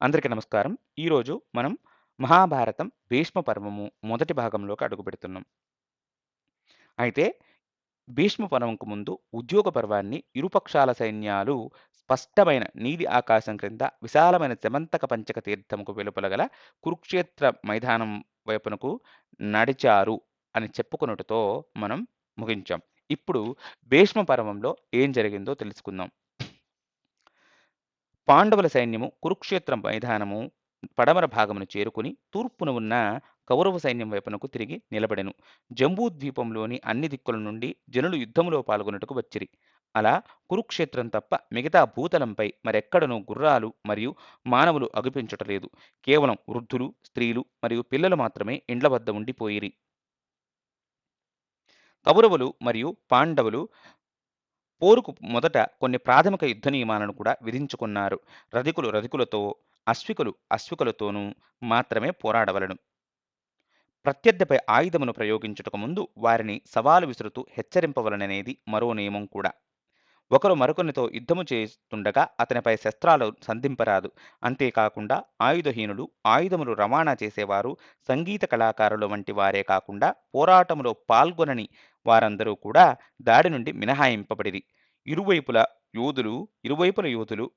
అందరికీ నమస్కారం. ఈరోజు మనం మహాభారతం భీష్మ పర్వము మొదటి భాగంలోకి అడుగుపెడుతున్నాం. అయితే భీష్మ పర్వంకు ముందు ఉద్యోగ పర్వాన్ని ఇరుపక్షాల సైన్యాలు స్పష్టమైన నీలి ఆకాశం క్రింద విశాలమైన శమంతక పంచక తీర్థముకు వెలుపల గల కురుక్షేత్ర మైదానం వైపునకు నడిచారు అని చెప్పుకొనుటతో మనం ముగించాం. ఇప్పుడు భీష్మ పర్వంలో ఏం జరిగిందో తెలుసుకుందాం. పాండవుల సైన్యము కురుక్షేత్ర మైదానము పడమర భాగమును చేరుకుని తూర్పున ఉన్న కౌరవ సైన్యం వైపునకు తిరిగి నిలబడెను. జంబూద్వీపంలోని అన్ని దిక్కుల నుండి జనులు యుద్ధములో పాల్గొనుటకు వచ్చిరి. అలా కురుక్షేత్రం తప్ప మిగతా భూతలంపై మరెక్కడనూ గుర్రాలు మరియు మానవులు అగుపించుటలేదు. కేవలం వృద్ధులు, స్త్రీలు మరియు పిల్లలు మాత్రమే ఇండ్ల వద్ద ఉండిపోయిరి. కౌరవులు మరియు పాండవులు పోరుకు మొదట కొన్ని ప్రాథమిక యుద్ధ నియమాలను కూడా విధించుకున్నారు. రధికులు రధికులతో, అశ్వికులు అశ్వికులతోనూ మాత్రమే పోరాడవలెను. ప్రత్యర్థిపై ఆయుధమును ప్రయోగించుటకు ముందు వారిని సవాలు విసురుతూ హెచ్చరింపవలననేది మరో నియమం కూడా. ఒకరు మరొకనితో యుద్ధము చేస్తుండగా అతనిపై శస్త్రాలు సంధింపరాదు. అంతేకాకుండా ఆయుధహీనులు, ఆయుధములు రవాణా చేసేవారు, సంగీత కళాకారుల వంటి వారే కాకుండా పోరాటములో పాల్గొనని వారందరూ కూడా దాడి నుండి మినహాయింపబడిరి. ఇరువైపుల యోధులు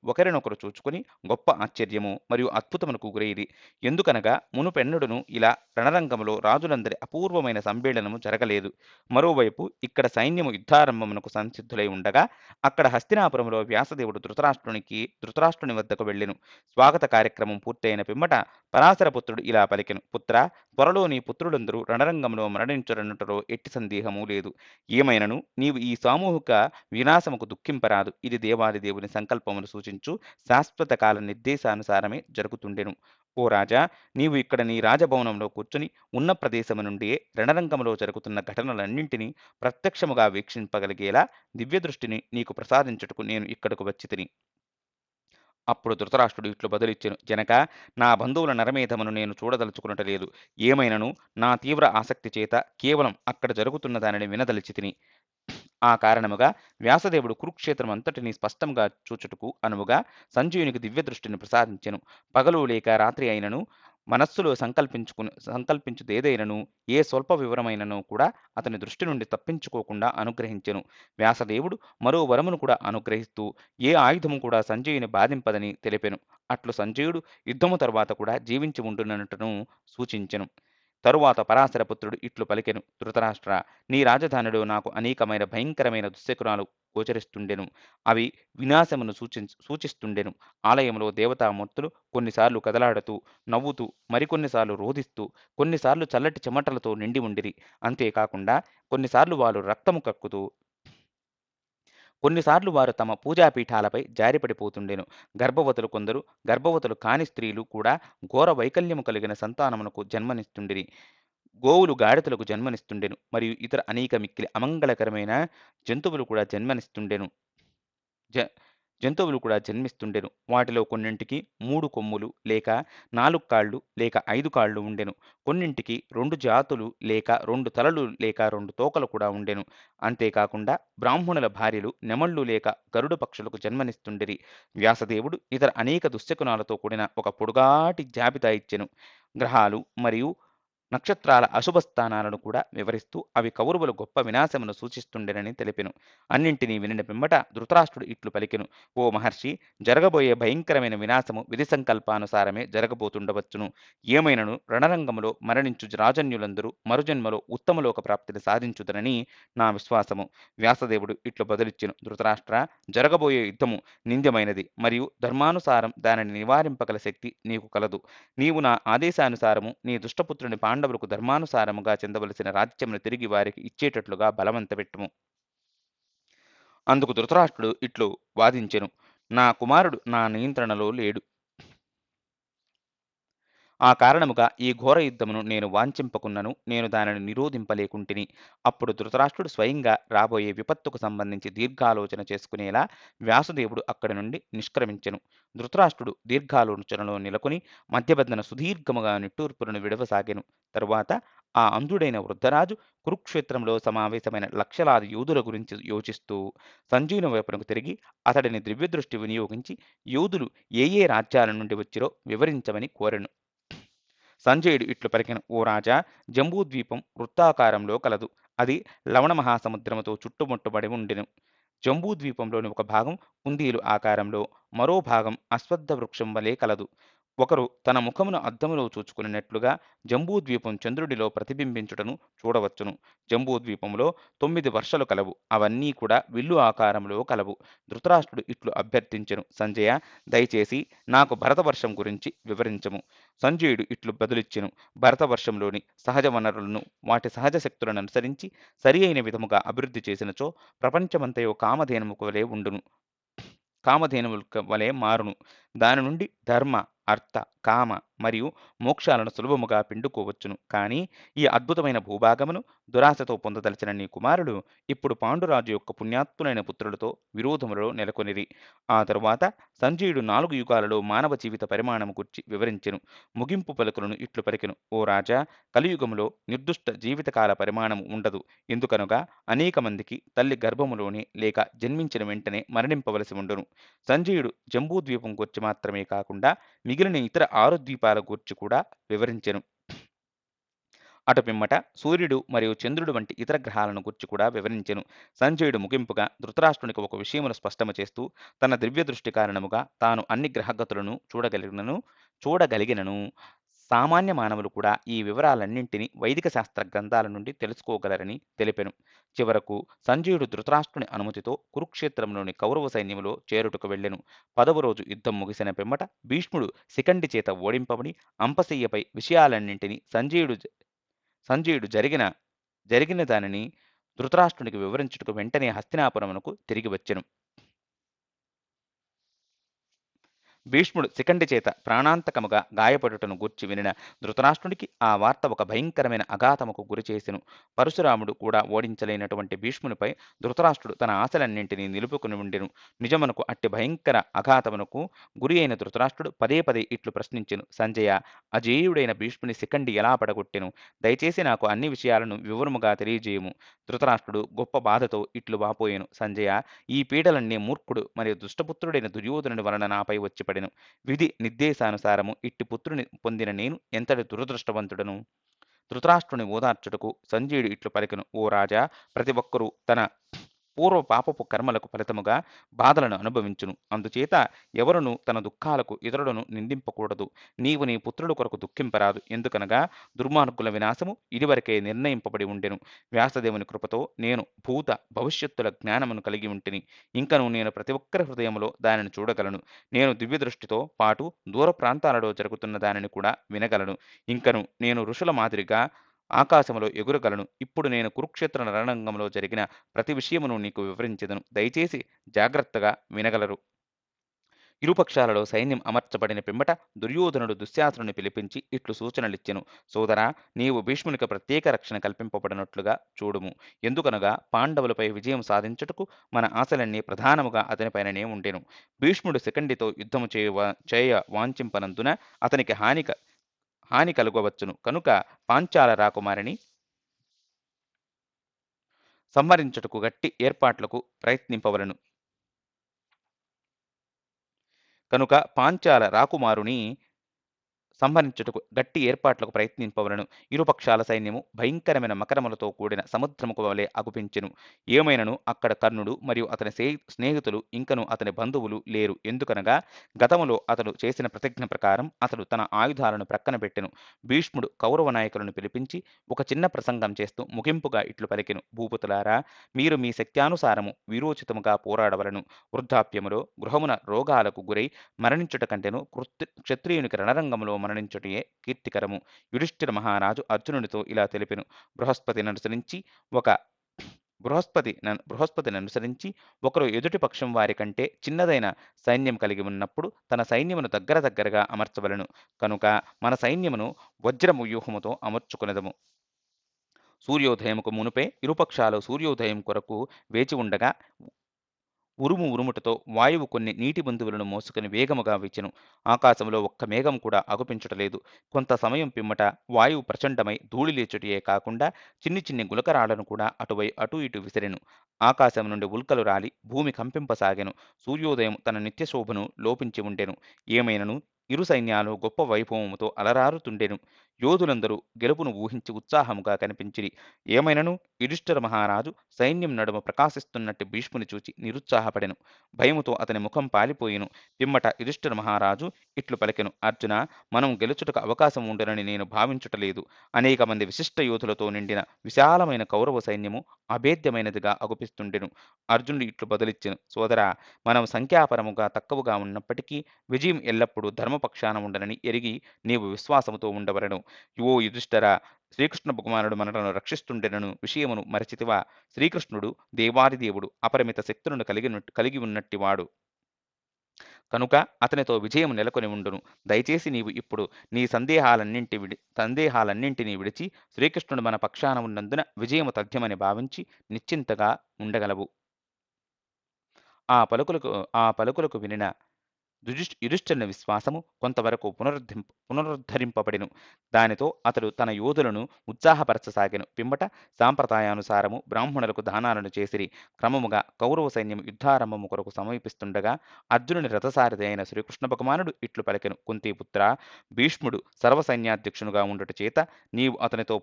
ఒకరినొకరు చూచుకుని గొప్ప ఆశ్చర్యము మరియు అద్భుతమునకు గురైరి. ఎందుకనగా మునుపెన్నడును ఇలా రణరంగములో రాజులందరి అపూర్వమైన సమ్మేళనము జరగలేదు. మరోవైపు ఇక్కడ సైన్యము యుద్ధారంభమునకు సంసిద్ధులై ఉండగా అక్కడ హస్తినాపురములో వ్యాసదేవుడు ధృతరాష్ట్రుని వద్దకు వెళ్ళెను. స్వాగత కార్యక్రమం పూర్తయిన పిమ్మట పరాశరపుత్రుడు ఇలా పలికెను: పుత్ర, త్వరలో నీ పుత్రులందరూ రణరంగంలో మరణించురనుటలో ఎట్టి సందేహము లేదు. ఏమైనను నీవు ఈ సామూహిక వినాశముకు దుఃఖింపరాదు. ఇది దేవాది దేవుని సంకల్పమును సూచించు శాశ్వత కాల నిర్దేశానుసారమే జరుగుతుండెను. ఓ రాజా, నీవు ఇక్కడ నీ రాజభవనంలో కూర్చుని ఉన్న ప్రదేశము నుండి రణరంగంలో జరుగుతున్న ఘటనలన్నింటినీ ప్రత్యక్షముగా వీక్షింపగలిగేలా దివ్యదృష్టిని నీకు ప్రసాదించుటకు నేను ఇక్కడకు వచ్చి తిని. అప్పుడు ధృతరాష్ట్రుడు ఇట్లు బదులిచ్చెను: జనక, నా బంధువుల నరమేధమును నేను చూడదలుచుకునటలేదు. ఏమైనను నా తీవ్ర ఆసక్తి చేత కేవలం అక్కడ జరుగుతున్న దానిని వినదలిచి తిని. ఆ కారణముగా వ్యాసదేవుడు కురుక్షేత్రం అంతటినీ స్పష్టంగా చూచుటకు అనువుగా సంజయునికి దివ్యదృష్టిని ప్రసాదించెను. పగలు లేక రాత్రి అయినను మనస్సులో సంకల్పించుదేదైనను ఏ స్వల్ప వివరమైనను కూడా అతని దృష్టి నుండి తప్పించుకోకుండా అనుగ్రహించెను. వ్యాసదేవుడు మరో వరమును కూడా అనుగ్రహిస్తూ ఏ ఆయుధము కూడా సంజయుని బాధింపదని తెలిపెను. అట్లు సంజయుడు యుద్ధము తరువాత కూడా జీవించి ఉండునట్టును సూచించెను. తరువాత పరాశరపుత్రుడు ఇట్లు పలికెను: ధృతరాష్ట్ర, నీ రాజధానిలో నాకు అనేకమైన భయంకరమైన దుశ్శకునాలు గోచరిస్తుండెను. అవి వినాశమును సూచిస్తుండెను. ఆలయంలో దేవతామూర్తులు కొన్నిసార్లు కదలాడుతూ, నవ్వుతూ, మరికొన్నిసార్లు రోధిస్తూ, కొన్నిసార్లు చల్లటి చెమటలతో నిండి ఉండిరి. అంతేకాకుండా కొన్నిసార్లు వారు రక్తము కక్కుతూ, కొన్నిసార్లు వారు తమ పూజాపీఠాలపై జారిపడిపోతుండెను. గర్భవతులు కాని స్త్రీలు కూడా ఘోర వైకల్యము కలిగిన సంతానమునకు జన్మనిస్తుండిరి. గోవులు గాడిదలకు జన్మనిస్తుండెను. మరియు ఇతర అనేక మిక్కిలి అమంగళకరమైన జంతువులు కూడా జన్మనిస్తుండెను. జ జంతువులు కూడా జన్మిస్తుండెను. వాటిలో కొన్నింటికి 3 కొమ్ములు లేక 4 కాళ్ళు లేక 5 కాళ్ళు ఉండెను. కొన్నింటికి 2 జాతులు లేక 2 తలలు లేక 2 తోకలు కూడా ఉండెను. అంతేకాకుండా బ్రాహ్మణుల భార్యలు నెమళ్ళు లేక గరుడ పక్షులకు జన్మనిస్తుండిరి. వ్యాసదేవుడు ఇతర అనేక దుశ్శకునాలతో కూడిన ఒక పొడుగాటి జాబితా ఇచ్చెను. గ్రహాలు మరియు నక్షత్రాల అశుభ స్థానాలను కూడా వివరిస్తూ అవి కౌరవుల గొప్ప వినాశమును సూచిస్తుండెనని తెలిపెను. అన్నింటినీ వినిన పిమ్మట ధృతరాష్ట్రుడు ఇట్లు పలికెను: ఓ మహర్షి, జరగబోయే భయంకరమైన వినాశము విధి సంకల్పానుసారమే జరగబోతుండవచ్చును. ఏమైనను రణరంగములో మరణించు రాజన్యులందరూ మరుజన్మలో ఉత్తమలోక ప్రాప్తిని సాధించుదరని నా విశ్వాసము. వ్యాసదేవుడు ఇట్లు బదులిచ్చెను: ధృతరాష్ట్ర, జరగబోయే యుద్ధము నింద్యమైనది మరియు ధర్మానుసారం దానిని నివారింపగల శక్తి నీకు కలదు. నీవు నా ఆదేశానుసారము నీ దుష్టపుత్రుని పాండవులకు ధర్మానుసారముగా చెందవలసిన రాజ్యమును తిరిగి వారికి ఇచ్చేటట్లుగా బలవంతపెట్టుము. అందుకు ధృతరాష్ట్రుడు ఇట్లు వాదించెను: నా కుమారుడు నా నియంత్రణలో లేడు. ఆ కారణముగా ఈ ఘోర యుద్ధమును నేను వాంఛింపకున్నను నేను దానిని నిరోధింపలేకుంటిని. అప్పుడు ధృతరాష్ట్రుడు స్వయంగా రాబోయే విపత్తుకు సంబంధించి దీర్ఘాలోచన చేసుకునేలా వ్యాసుదేవుడు అక్కడి నుండి నిష్క్రమించెను. ధృతరాష్ట్రుడు దీర్ఘాలోచనలో నెలకొని మధ్యబద్ధన సుదీర్ఘముగా నిట్టూర్పులను విడవసాగెను. తరువాత ఆ అంధుడైన వృద్ధరాజు కురుక్షేత్రంలో సమావేశమైన లక్షలాది యోధుల గురించి యోచిస్తూ సంజయుని వైపునకు తిరిగి అతడిని దివ్యదృష్టి వినియోగించి యోధులు ఏ ఏ రాజ్యాల నుండి వచ్చిరో వివరించమని కోరెను. సంజయుడు ఇట్లు పలికెను: ఓ రాజా, జంబూద్వీపం వృత్తాకారంలో కలదు. అది లవణ మహాసముద్రముతో చుట్టుముట్టబడి ఉండెను. జంబూద్వీపంలోని ఒక భాగం కుందేలు ఆకారంలో, మరో భాగం అశ్వత్థ వృక్షం వలె కలదు. ఒకరు తన ముఖమును అద్దములో చూచుకున్నట్లుగా జంబూద్వీపం చంద్రుడిలో ప్రతిబింబించుటను చూడవచ్చును. జంబూద్వీపంలో 9 వర్షలు కలవు. అవన్నీ కూడా విల్లు ఆకారంలో కలవు. ధృతరాష్ట్రుడు ఇట్లు అభ్యర్థించెను: సంజయ, దయచేసి నాకు భరతవర్షం గురించి వివరించము. సంజయుడు ఇట్లు బదులిచ్చెను: భరతవర్షంలోని సహజ వనరులను వాటి సహజ శక్తులను అనుసరించి సరి అయిన విధముగా అభివృద్ధి చేసినచో ప్రపంచమంతయు కామధేనువుల వలె మారును. దాని నుండి ధర్మ, అర్థ, కామ మరియు మోక్షాలను సులభముగా పిండుకోవచ్చును. కానీ ఈ అద్భుతమైన భూభాగమును దురాశతో పొందదలిచిన నీ కుమారులు ఇప్పుడు పాండురాజు యొక్క పుణ్యాత్ములైన పుత్రులతో విరోధములో నెలకొనిరి. ఆ తరువాత సంజయుడు 4 యుగాలలో మానవ జీవిత పరిమాణము గురించి వివరించెను. ముగింపు పలుకులను ఇట్లు పలికెను: ఓ రాజా, కలియుగములో నిర్దుష్ట జీవితకాల పరిమాణము ఉండదు. ఎందుకనగా అనేక మందికి తల్లి గర్భములోనే లేక జన్మించిన వెంటనే మరణింపవలసి ఉండును. సంజయుడు జంబూద్వీపం గూర్చి మాత్రమే కాకుండా మిగిలిన ఇతర 6 ద్వీపాల గూర్చి కూడా వివరించెను. అటు పిమ్మట సూర్యుడు మరియు చంద్రుడు వంటి ఇతర గ్రహాలను గూర్చి కూడా వివరించెను. సంజయుడు ముగింపుగా ధృతరాష్ట్రునికి ఒక విషయమును స్పష్టము చేస్తూ తన దివ్య దృష్టి కారణముగా తాను అన్ని గ్రహగతులను చూడగలిగినను సామాన్య మానవులు కూడా ఈ వివరాలన్నింటినీ వైదిక శాస్త్ర గ్రంథాల నుండి తెలుసుకోగలరని తెలిపెను. చివరకు సంజయుడు ధృతరాష్ట్రుని అనుమతితో కురుక్షేత్రంలోని కౌరవ సైన్యములో చేరుటకు వెళ్ళెను. 10వ రోజు యుద్ధం ముగిసిన పిమ్మట భీష్ముడు శిఖండి చేత ఓడింపబడి అంపశయ్యపై విషయాలన్నింటినీ సంజయుడు జరిగిన దానిని ధృతరాష్ట్రునికి వివరించుటకు వెంటనే హస్తినాపురమునకు తిరిగి వచ్చెను. భీష్ముడు శిఖండి చేత ప్రాణాంతకముగా గాయపడుటను గూర్చి వినిన ధృతరాష్ట్రునికి ఆ వార్త ఒక భయంకరమైన అఘాతముకు గురిచేసెను. పరశురాముడు కూడా ఓడించలేనటువంటి భీష్మునిపై ధృతరాష్ట్రుడు తన ఆశలన్నింటినీ నిలుపుకుని ఉండెను. నిజమునకు అట్టి భయంకర అఘాతమునకు గురి అయిన ధృతరాష్ట్రుడు పదే పదే ఇట్లు ప్రశ్నించెను: సంజయ, అజేయుడైన భీష్ముని శిఖండి ఎలా పడగొట్టెను? దయచేసి నాకు అన్ని విషయాలను వివరముగా తెలియజేయుము. ధృతరాష్ట్రుడు గొప్ప బాధతో ఇట్లు వాపోయెను: సంజయ, ఈ పీడలన్నీ మూర్ఖుడు మరియు దుష్టపుత్రుడైన దుర్యోధనుడి వలన నాపై వచ్చి పడెను. విధి నిర్దేశానుసారము ఇట్టి పుత్రుని పొందిన నేను ఎంతటి దురదృష్టవంతుడను. ధృతరాష్ట్రుని ఓదార్చుటకు సంజయుడు ఇట్లు పలికెను: ఓ రాజా, ప్రతి ఒక్కరూ తన పూర్వ పాపపు కర్మలకు ఫలితముగా బాధలను అనుభవించును. అందుచేత ఎవరును తన దుఃఖాలకు ఇతరులను నిందింపకూడదు. నీవు నీ పుత్రుల కొరకు దుఃఖింపరాదు. ఎందుకనగా దుర్మార్గుల వినాశము ఇదివరకే నిర్ణయింపబడి ఉండెను. వ్యాసదేవుని కృపతో నేను భూత భవిష్యత్తుల జ్ఞానమును కలిగి ఉంటిని. ఇంకను నేను ప్రతి ఒక్కరి హృదయంలో దానిని చూడగలను. నేను దివ్య దృష్టితో పాటు దూర ప్రాంతాలలో జరుగుతున్న దానిని కూడా వినగలను. ఇంకను నేను ఋషుల మాదిరిగా ఆకాశములో ఎగురగలను. ఇప్పుడు నేను కురుక్షేత్ర రణరంగంలో జరిగిన ప్రతి విషయమును నీకు వివరించెదను. దయచేసి జాగ్రత్తగా వినగలరు. ఇరుపక్షాలలో సైన్యం అమర్చబడిన పిమ్మట దుర్యోధనుడు దుశ్శాసనుని పిలిపించి ఇట్లు సూచనలిచ్చెను: సోదరా, నీవు భీష్మునికి ప్రత్యేక రక్షణ కల్పింపబడినట్లుగా చూడుము. ఎందుకనగా పాండవులపై విజయం సాధించుటకు మన ఆశలన్నీ ప్రధానముగా అతనిపైననే ఉండెను. భీష్ముడు శిఖండితో యుద్ధము చేయ వాంఛింపనందున అతనికి హాని కలుగవచ్చును. కనుక పాంచాల రాకుమారిని సంహరించుటకు గట్టి ఏర్పాట్లకు ప్రయత్నింపవలను. కనుక పాంచాల రాకుమారుని సంహరించుటకు గట్టి ఏర్పాట్లకు ప్రయత్నింపవలను. ఇరుపక్షాల సైన్యము భయంకరమైన మకరములతో కూడిన సముద్రముకు వలె అగుపించెను. ఏమైనను అక్కడ కర్ణుడు మరియు అతని స్నేహితులు ఇంకను అతని బంధువులు లేరు. ఎందుకనగా గతములో అతడు చేసిన ప్రతిజ్ఞ ప్రకారం అతడు తన ఆయుధాలను ప్రక్కన పెట్టెను. భీష్ముడు కౌరవ నాయకులను పిలిపించి ఒక చిన్న ప్రసంగం చేస్తూ ముగింపుగా ఇట్లు పలికెను: భూపతులారా, మీరు మీ శక్త్యానుసారము వీరోచితముగా పోరాడవలను. వృద్ధాప్యములో గృహమున రోగాలకు గురై మరణించుట కంటెను క్షత్రియునికి రణరంగములో మరణించుటయే కీర్తికరము. యుధిష్ఠిర మహారాజు అర్జునునితో ఇలా తెలిపెను: బృహస్పతిని అనుసరించి ఒకరు ఎదుటి పక్షం వారి కంటే చిన్నదైన సైన్యం కలిగి ఉన్నప్పుడు తన సైన్యమును దగ్గరగా అమర్చవలను. కనుక మన సైన్యమును వజ్రము వ్యూహముతో అమర్చుకునదము. సూర్యోదయముకు మునుపే ఇరుపక్షాలు సూర్యోదయం కొరకు వేచి ఉండగా ఉరుము ఉరుముటతో వాయువు కొన్ని నీటి బిందువులను మోసుకుని వేగముగా వీచెను. ఆకాశంలో ఒక్క మేఘం కూడా అగుపించుటలేదు. కొంత సమయం పిమ్మట వాయువు ప్రచండమై ధూళి లేచుటయే కాకుండా చిన్ని చిన్ని గులకరాళ్లను కూడా అటు ఇటు విసిరెను. ఆకాశం నుండి ఉల్కలు రాలి భూమి కంపింపసాగెను. సూర్యోదయం తన నిత్య శోభను లోపించి ఉండెను. ఏమైనను ఇరు సైన్యాలు గొప్ప వైభవముతో అలరారుతుండెను. యోధులందరూ గెలుపును ఊహించి ఉత్సాహముగా కనిపించిరి. ఏమైనను యుధిష్ఠిర మహారాజు సైన్యం నడుమ ప్రకాశిస్తున్నట్టు భీష్ముని చూచి నిరుత్సాహపడెను. భయముతో అతని ముఖం పాలిపోయెను. పిమ్మట యుధిష్ఠిర మహారాజు ఇట్లు పలికెను: అర్జున, మనం గెలుచుటకు అవకాశం ఉండునని నేను భావించుటలేదు. అనేక మంది విశిష్ట యోధులతో నిండిన విశాలమైన కౌరవ సైన్యము అభేద్యమైనదిగా అగుపిస్తుండెను. అర్జునుడు ఇట్లు బదులిచ్చెను: సోదరా, మనం సంఖ్యాపరముగా తక్కువగా ఉన్నప్పటికీ విజయం ఎల్లప్పుడూ ధర్మపక్షాన ఉండనని ఎరిగి నీవు విశ్వాసముతో ఉండవలెను. ఓ యుధిష్ఠిరా, శ్రీకృష్ణ భగవానుడు మనలను రక్షిస్తుండెనను విషయమును మరచితివా? శ్రీకృష్ణుడు దేవాదిదేవుడు, అపరిమిత శక్తులను కలిగి ఉన్నట్టివాడు కనుక అతనితో విజయం నెలకొని ఉండును. దయచేసి నీవు ఇప్పుడు నీ సందేహాలన్నింటినీ విడిచి శ్రీకృష్ణుడు మన పక్షాన ఉన్నందున విజయము తథ్యమని భావించి నిశ్చింతగా ఉండగలవు. ఆ పలుకులకు వినిన యుధిష్ఠిరుని విశ్వాసము కొంతవరకు పునరుద్ధరింపబడెను. దానితో అతడు తన యోధులను ఉత్సాహపరచసాగెను. పిమ్మట సాంప్రదాయానుసారము బ్రాహ్మణులకు దానాలను చేసిరి. క్రమముగా కౌరవ సైన్యం యుద్ధారంభము కొరకు సమీపిస్తుండగా అర్జునుని రథసారథి అయిన శ్రీకృష్ణ భగవానుడు ఇట్లు పలికెను: కుంతీపుత్ర, భీష్ముడు సర్వసైన్యాధ్యక్షునుగా ఉండుట చేత నీవు అతనితో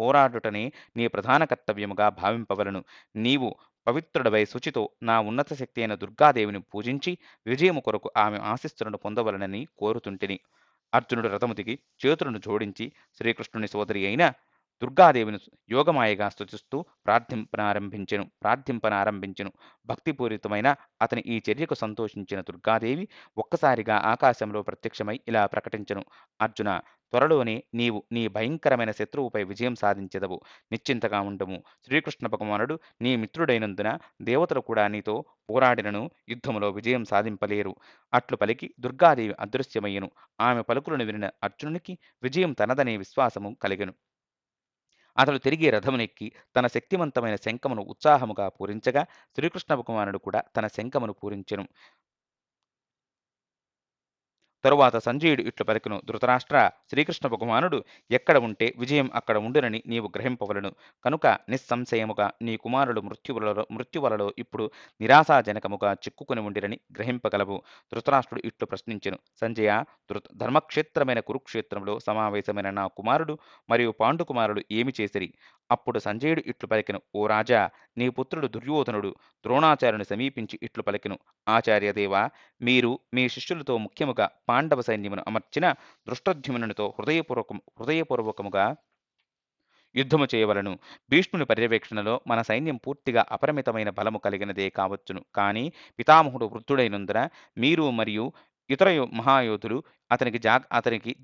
పోరాడుటనే నీ ప్రధాన కర్తవ్యముగా భావింపవలను. నీవు పవిత్రుడవై శుచితో నా ఉన్నత శక్తి అయిన దుర్గాదేవిని పూజించి విజయము కొరకు ఆమె ఆశీస్సులను పొందవలనని కోరుతుంటిని. అర్జునుడు రథము దిగి చేతులను జోడించి శ్రీకృష్ణుని సోదరి అయిన దుర్గాదేవిని యోగమాయగా స్తుతిస్తూ ప్రార్థింపనారంభించెను. భక్తిపూరితమైన అతని ఈ చర్యకు సంతోషించిన దుర్గాదేవి ఒక్కసారిగా ఆకాశంలో ప్రత్యక్షమై ఇలా ప్రకటించెను: అర్జున, త్వరలోనే నీవు నీ భయంకరమైన శత్రువుపై విజయం సాధించెదవు. నిశ్చింతగా ఉండము. శ్రీకృష్ణ భగవానుడు నీ మిత్రుడైనందున దేవతలు కూడా నీతో పోరాడినను యుద్ధములో విజయం సాధింపలేరు. అట్లు పలికి దుర్గాదేవి అదృశ్యమయ్యెను. ఆమె పలుకులను వినిన అర్జునునికి విజయం తనదనే విశ్వాసము కలిగెను. అతడు తిరిగి రథమునెక్కి తన శక్తివంతమైన శంఖమును ఉత్సాహముగా పూరించగా శ్రీకృష్ణ భగవానుడు కూడా తన శంఖమును పూరించెను. తరువాత సంజయుడు ఇట్లు పలికెను: ధృతరాష్ట్ర, శ్రీకృష్ణ భగవానుడు ఎక్కడ ఉంటే విజయం అక్కడ ఉండునని నీవు గ్రహింపవలను. కనుక నిస్సంశయముగా నీ కుమారుడు మృత్యువలలో ఇప్పుడు నిరాశాజనకముగా చిక్కుకుని ఉండిరని గ్రహింపగలవు. ధృతరాష్ట్రుడు ఇట్లు ప్రశ్నించెను: సంజయ, ధర్మక్షేత్రమైన కురుక్షేత్రంలో సమావేశమైన నా కుమారుడు మరియు పాండుకుమారుడు ఏమి చేసిరి? అప్పుడు సంజయుడు ఇట్లు పలికెను: ఓ రాజా, నీ పుత్రుడు దుర్యోధనుడు ద్రోణాచార్యుని సమీపించి ఇట్లు పలికెను: ఆచార్యదేవా, మీరు మీ శిష్యులతో ముఖ్యముగా పాండవ సైన్యమును అమర్చిన దృష్టద్యుమ్నునితో హృదయపూర్వకముగా యుద్ధము చేయవలను. భీష్ముని పర్యవేక్షణలో మన సైన్యం పూర్తిగా అపరిమితమైన బలము కలిగినదే కావచ్చును. కానీ పితామహుడు వృద్ధుడైనందున మీరు మరియు ఇతర మహాయోధులు అతనికి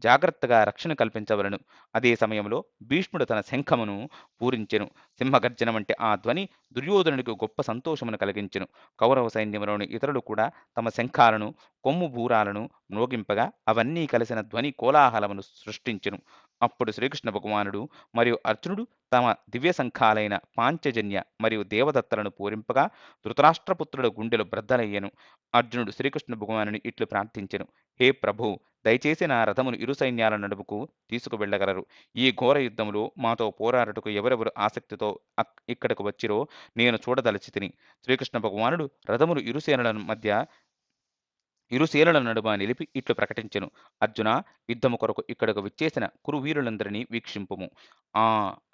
జాగ్రత్తగా రక్షణ కల్పించవలను. అదే సమయంలో భీష్ముడు తన శంఖమును పూరించెను. సింహగర్జన వంటి ఆ ధ్వని దుర్యోధనుడికి గొప్ప సంతోషమును కలిగించెను. కౌరవ సైన్యములోని ఇతరులు కూడా తమ శంఖాలను, కొమ్ము బూరాలను మ్రోగింపగా అవన్నీ కలిసిన ధ్వని కోలాహలమును సృష్టించెను. అప్పుడు శ్రీకృష్ణ భగవానుడు మరియు అర్జునుడు తమ దివ్య సంఖాలైన పాంచజన్య మరియు దేవదత్తలను పూరింపగా ధృతరాష్ట్రపుత్రుల గుండెలు బ్రద్దలయ్యెను. అర్జునుడు శ్రీకృష్ణ భగవానుని ఇట్లు ప్రార్థించెను: హే ప్రభు, దయచేసి నా రథమును ఇరు సైన్యాల నడుముకు తీసుకువెళ్లగలరు. ఈ ఘోర యుద్ధములో మాతో పోరాడుటకు ఎవరెవరు ఆసక్తితో ఇక్కడకు వచ్చిరో నేను చూడదలచితిని. శ్రీకృష్ణ భగవానుడు రథములు ఇరుసేనల నడుమ నిలిపి ఇట్లు ప్రకటించెను: అర్జున, యుద్ధము కొరకు ఇక్కడకు విచ్చేసిన కురువీరులందరినీ వీక్షింపుము. ఆ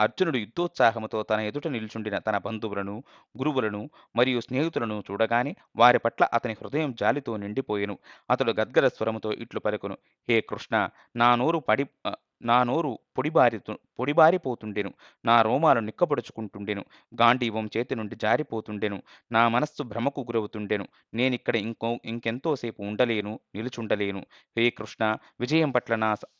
అర్జునుడు యుద్ధోత్సాహముతో తన ఎదుట నిల్చుండిన తన బంధువులను, గురువులను మరియు స్నేహితులను చూడగానే వారి పట్ల అతని హృదయం జాలితో నిండిపోయెను. అతడు గద్గద స్వరముతో ఇట్లు పలుకును: హే కృష్ణ, నా నోరు పొడిబారిపోతుండెను. నా రోమాలు నిక్కపొడుచుకుంటుండెను. గాంధీవం చేతి నుండి జారిపోతుండెను. నా మనస్సు భ్రమకు గురవుతుండెను. నేనిక్కడ ఇంకెంతోసేపు నిలుచుండలేను. హే కృష్ణ, విజయం పట్ల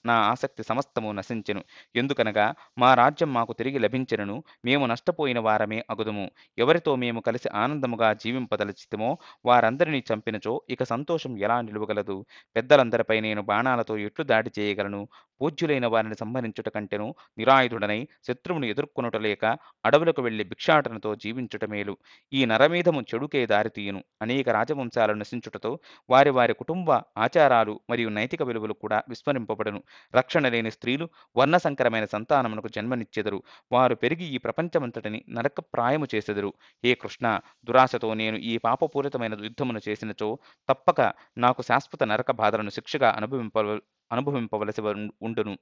నా ఆసక్తి సమస్తము నశించెను. ఎందుకనగా మా రాజ్యం మాకు తిరిగి లభించెనను మేము నష్టపోయిన వారమే అగుదుము. ఎవరితో మేము కలిసి ఆనందముగా జీవింపదలచితిమో వారందరినీ చంపినచో ఇక సంతోషం ఎలా నిలువగలదు? పెద్దలందరిపై నేను బాణాలతో ఎట్లు దాడి చేయగలను? పూజ్యులైన వారిని సంహరించుట జీవించుట కంటెను నిరాయుధుడనై శత్రువును ఎదుర్కొనుట లేక అడవులకు వెళ్లి భిక్షాటనతో జీవించుట మేలు. ఈ నరమేధము చెడుకే దారితీయును. అనేక రాజవంశాలు నశించుటతో వారి వారి కుటుంబ ఆచారాలు మరియు నైతిక విలువలు కూడా విస్మరింపబడును. రక్షణ లేని స్త్రీలు వర్ణసంకరమైన సంతానమునకు జన్మనిచ్చెదరు. వారు పెరిగి ఈ ప్రపంచమంతటిని నరకప్రాయము చేసెదరు. హే కృష్ణ, దురాశతో నేను ఈ పాపపూరితమైన యుద్ధమును చేసినచో తప్పక నాకు శాశ్వత నరక బాధలను శిక్షగా అనుభవింపవలసి ఉండును.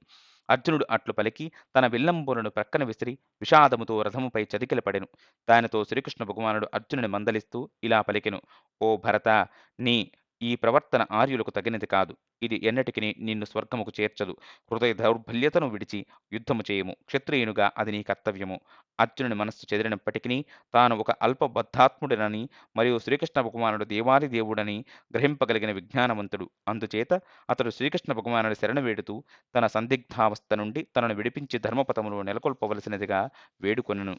అర్జునుడు అట్లు పలికి తన విల్లంబులను ప్రక్కన విసిరి విషాదముతో రథముపై చతికిలపడెను. దానితో శ్రీకృష్ణ భగవానుడు అర్జునుని మందలిస్తూ ఇలా పలికెను: ఓ భరత, నీ ఈ ప్రవర్తన ఆర్యులకు తగినది కాదు. ఇది ఎన్నటికి నిన్ను స్వర్గముకు చేర్చదు. హృదయ దౌర్బల్యతను విడిచి యుద్ధము చేయము. క్షత్రియునిగా అది నీ కర్తవ్యము. అర్జునుని మనస్సు చెదిరినప్పటికీ తాను ఒక అల్పబద్ధాత్ముడినని మరియు శ్రీకృష్ణ భగవానుడు దేవాది దేవుడని గ్రహింపగలిగిన విజ్ఞానవంతుడు. అందుచేత అతడు శ్రీకృష్ణ భగవానుడి శరణు వేడుతూ తన సందిగ్ధావస్థ నుండి తనను విడిపించి ధర్మపథములో నెలకొల్పవలసినదిగా వేడుకొనెను.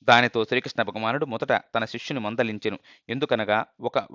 దానితో శ్రీకృష్ణ భగవానుడు మొదట తన శిష్యుని మందలించెను. ఎందుకనగా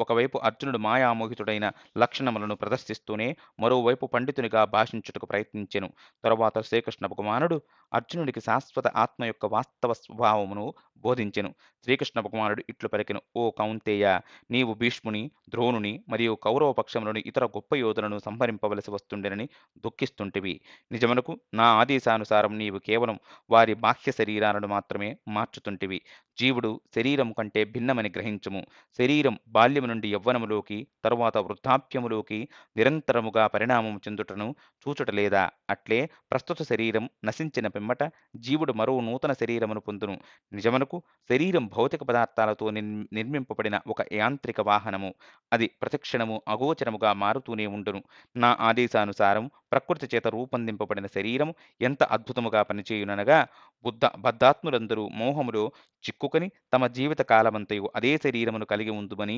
ఒకవైపు అర్జునుడు మాయామోహితుడైన లక్షణములను ప్రదర్శిస్తూనే మరోవైపు పండితునిగా భాషించుటకు ప్రయత్నించెను. తరువాత శ్రీకృష్ణ భగవానుడు అర్జునుడికి శాశ్వత ఆత్మ యొక్క వాస్తవ స్వభావమును బోధించెను. శ్రీకృష్ణ భగవానుడు ఇట్లు పలికెను: ఓ కౌంతేయ, నీవు భీష్ముని, ద్రోణుని మరియు కౌరవ పక్షంలోని ఇతర గొప్ప యోధులను సంహరింపవలసి వస్తుండెనని దుఃఖిస్తుంటివి. నిజమునకు నా ఆదేశానుసారం నీవు కేవలం వారి బాహ్య శరీరాలను మాత్రమే మార్చుతుంటివి. జీవుడు శరీరము కంటే భిన్నమని గ్రహించుము. శరీరం బాల్యము నుండి యవ్వనములోకి, తరువాత వృద్ధాప్యములోకి నిరంతరముగా పరిణామము చెందుటను చూచుటలేదా? అట్లే ప్రస్తుత శరీరం నశించిన పిమ్మట జీవుడు మరో నూతన శరీరమును పొందును. నిజమునకు శరీరం భౌతిక పదార్థాలతో నిర్మింపబడిన ఒక యాంత్రిక వాహనము. అది ప్రతిక్షణము అగోచరముగా మారుతూనే ఉండును. నా ఆదేశానుసారం ప్రకృతి చేత రూపొందింపబడిన శరీరము ఎంత అద్భుతముగా పనిచేయుననగా బద్ధాత్ములందరూ మోహములో చిక్కుకొని తమ జీవిత కాలమంతయు అదే శరీరమును కలిగి ఉందుమని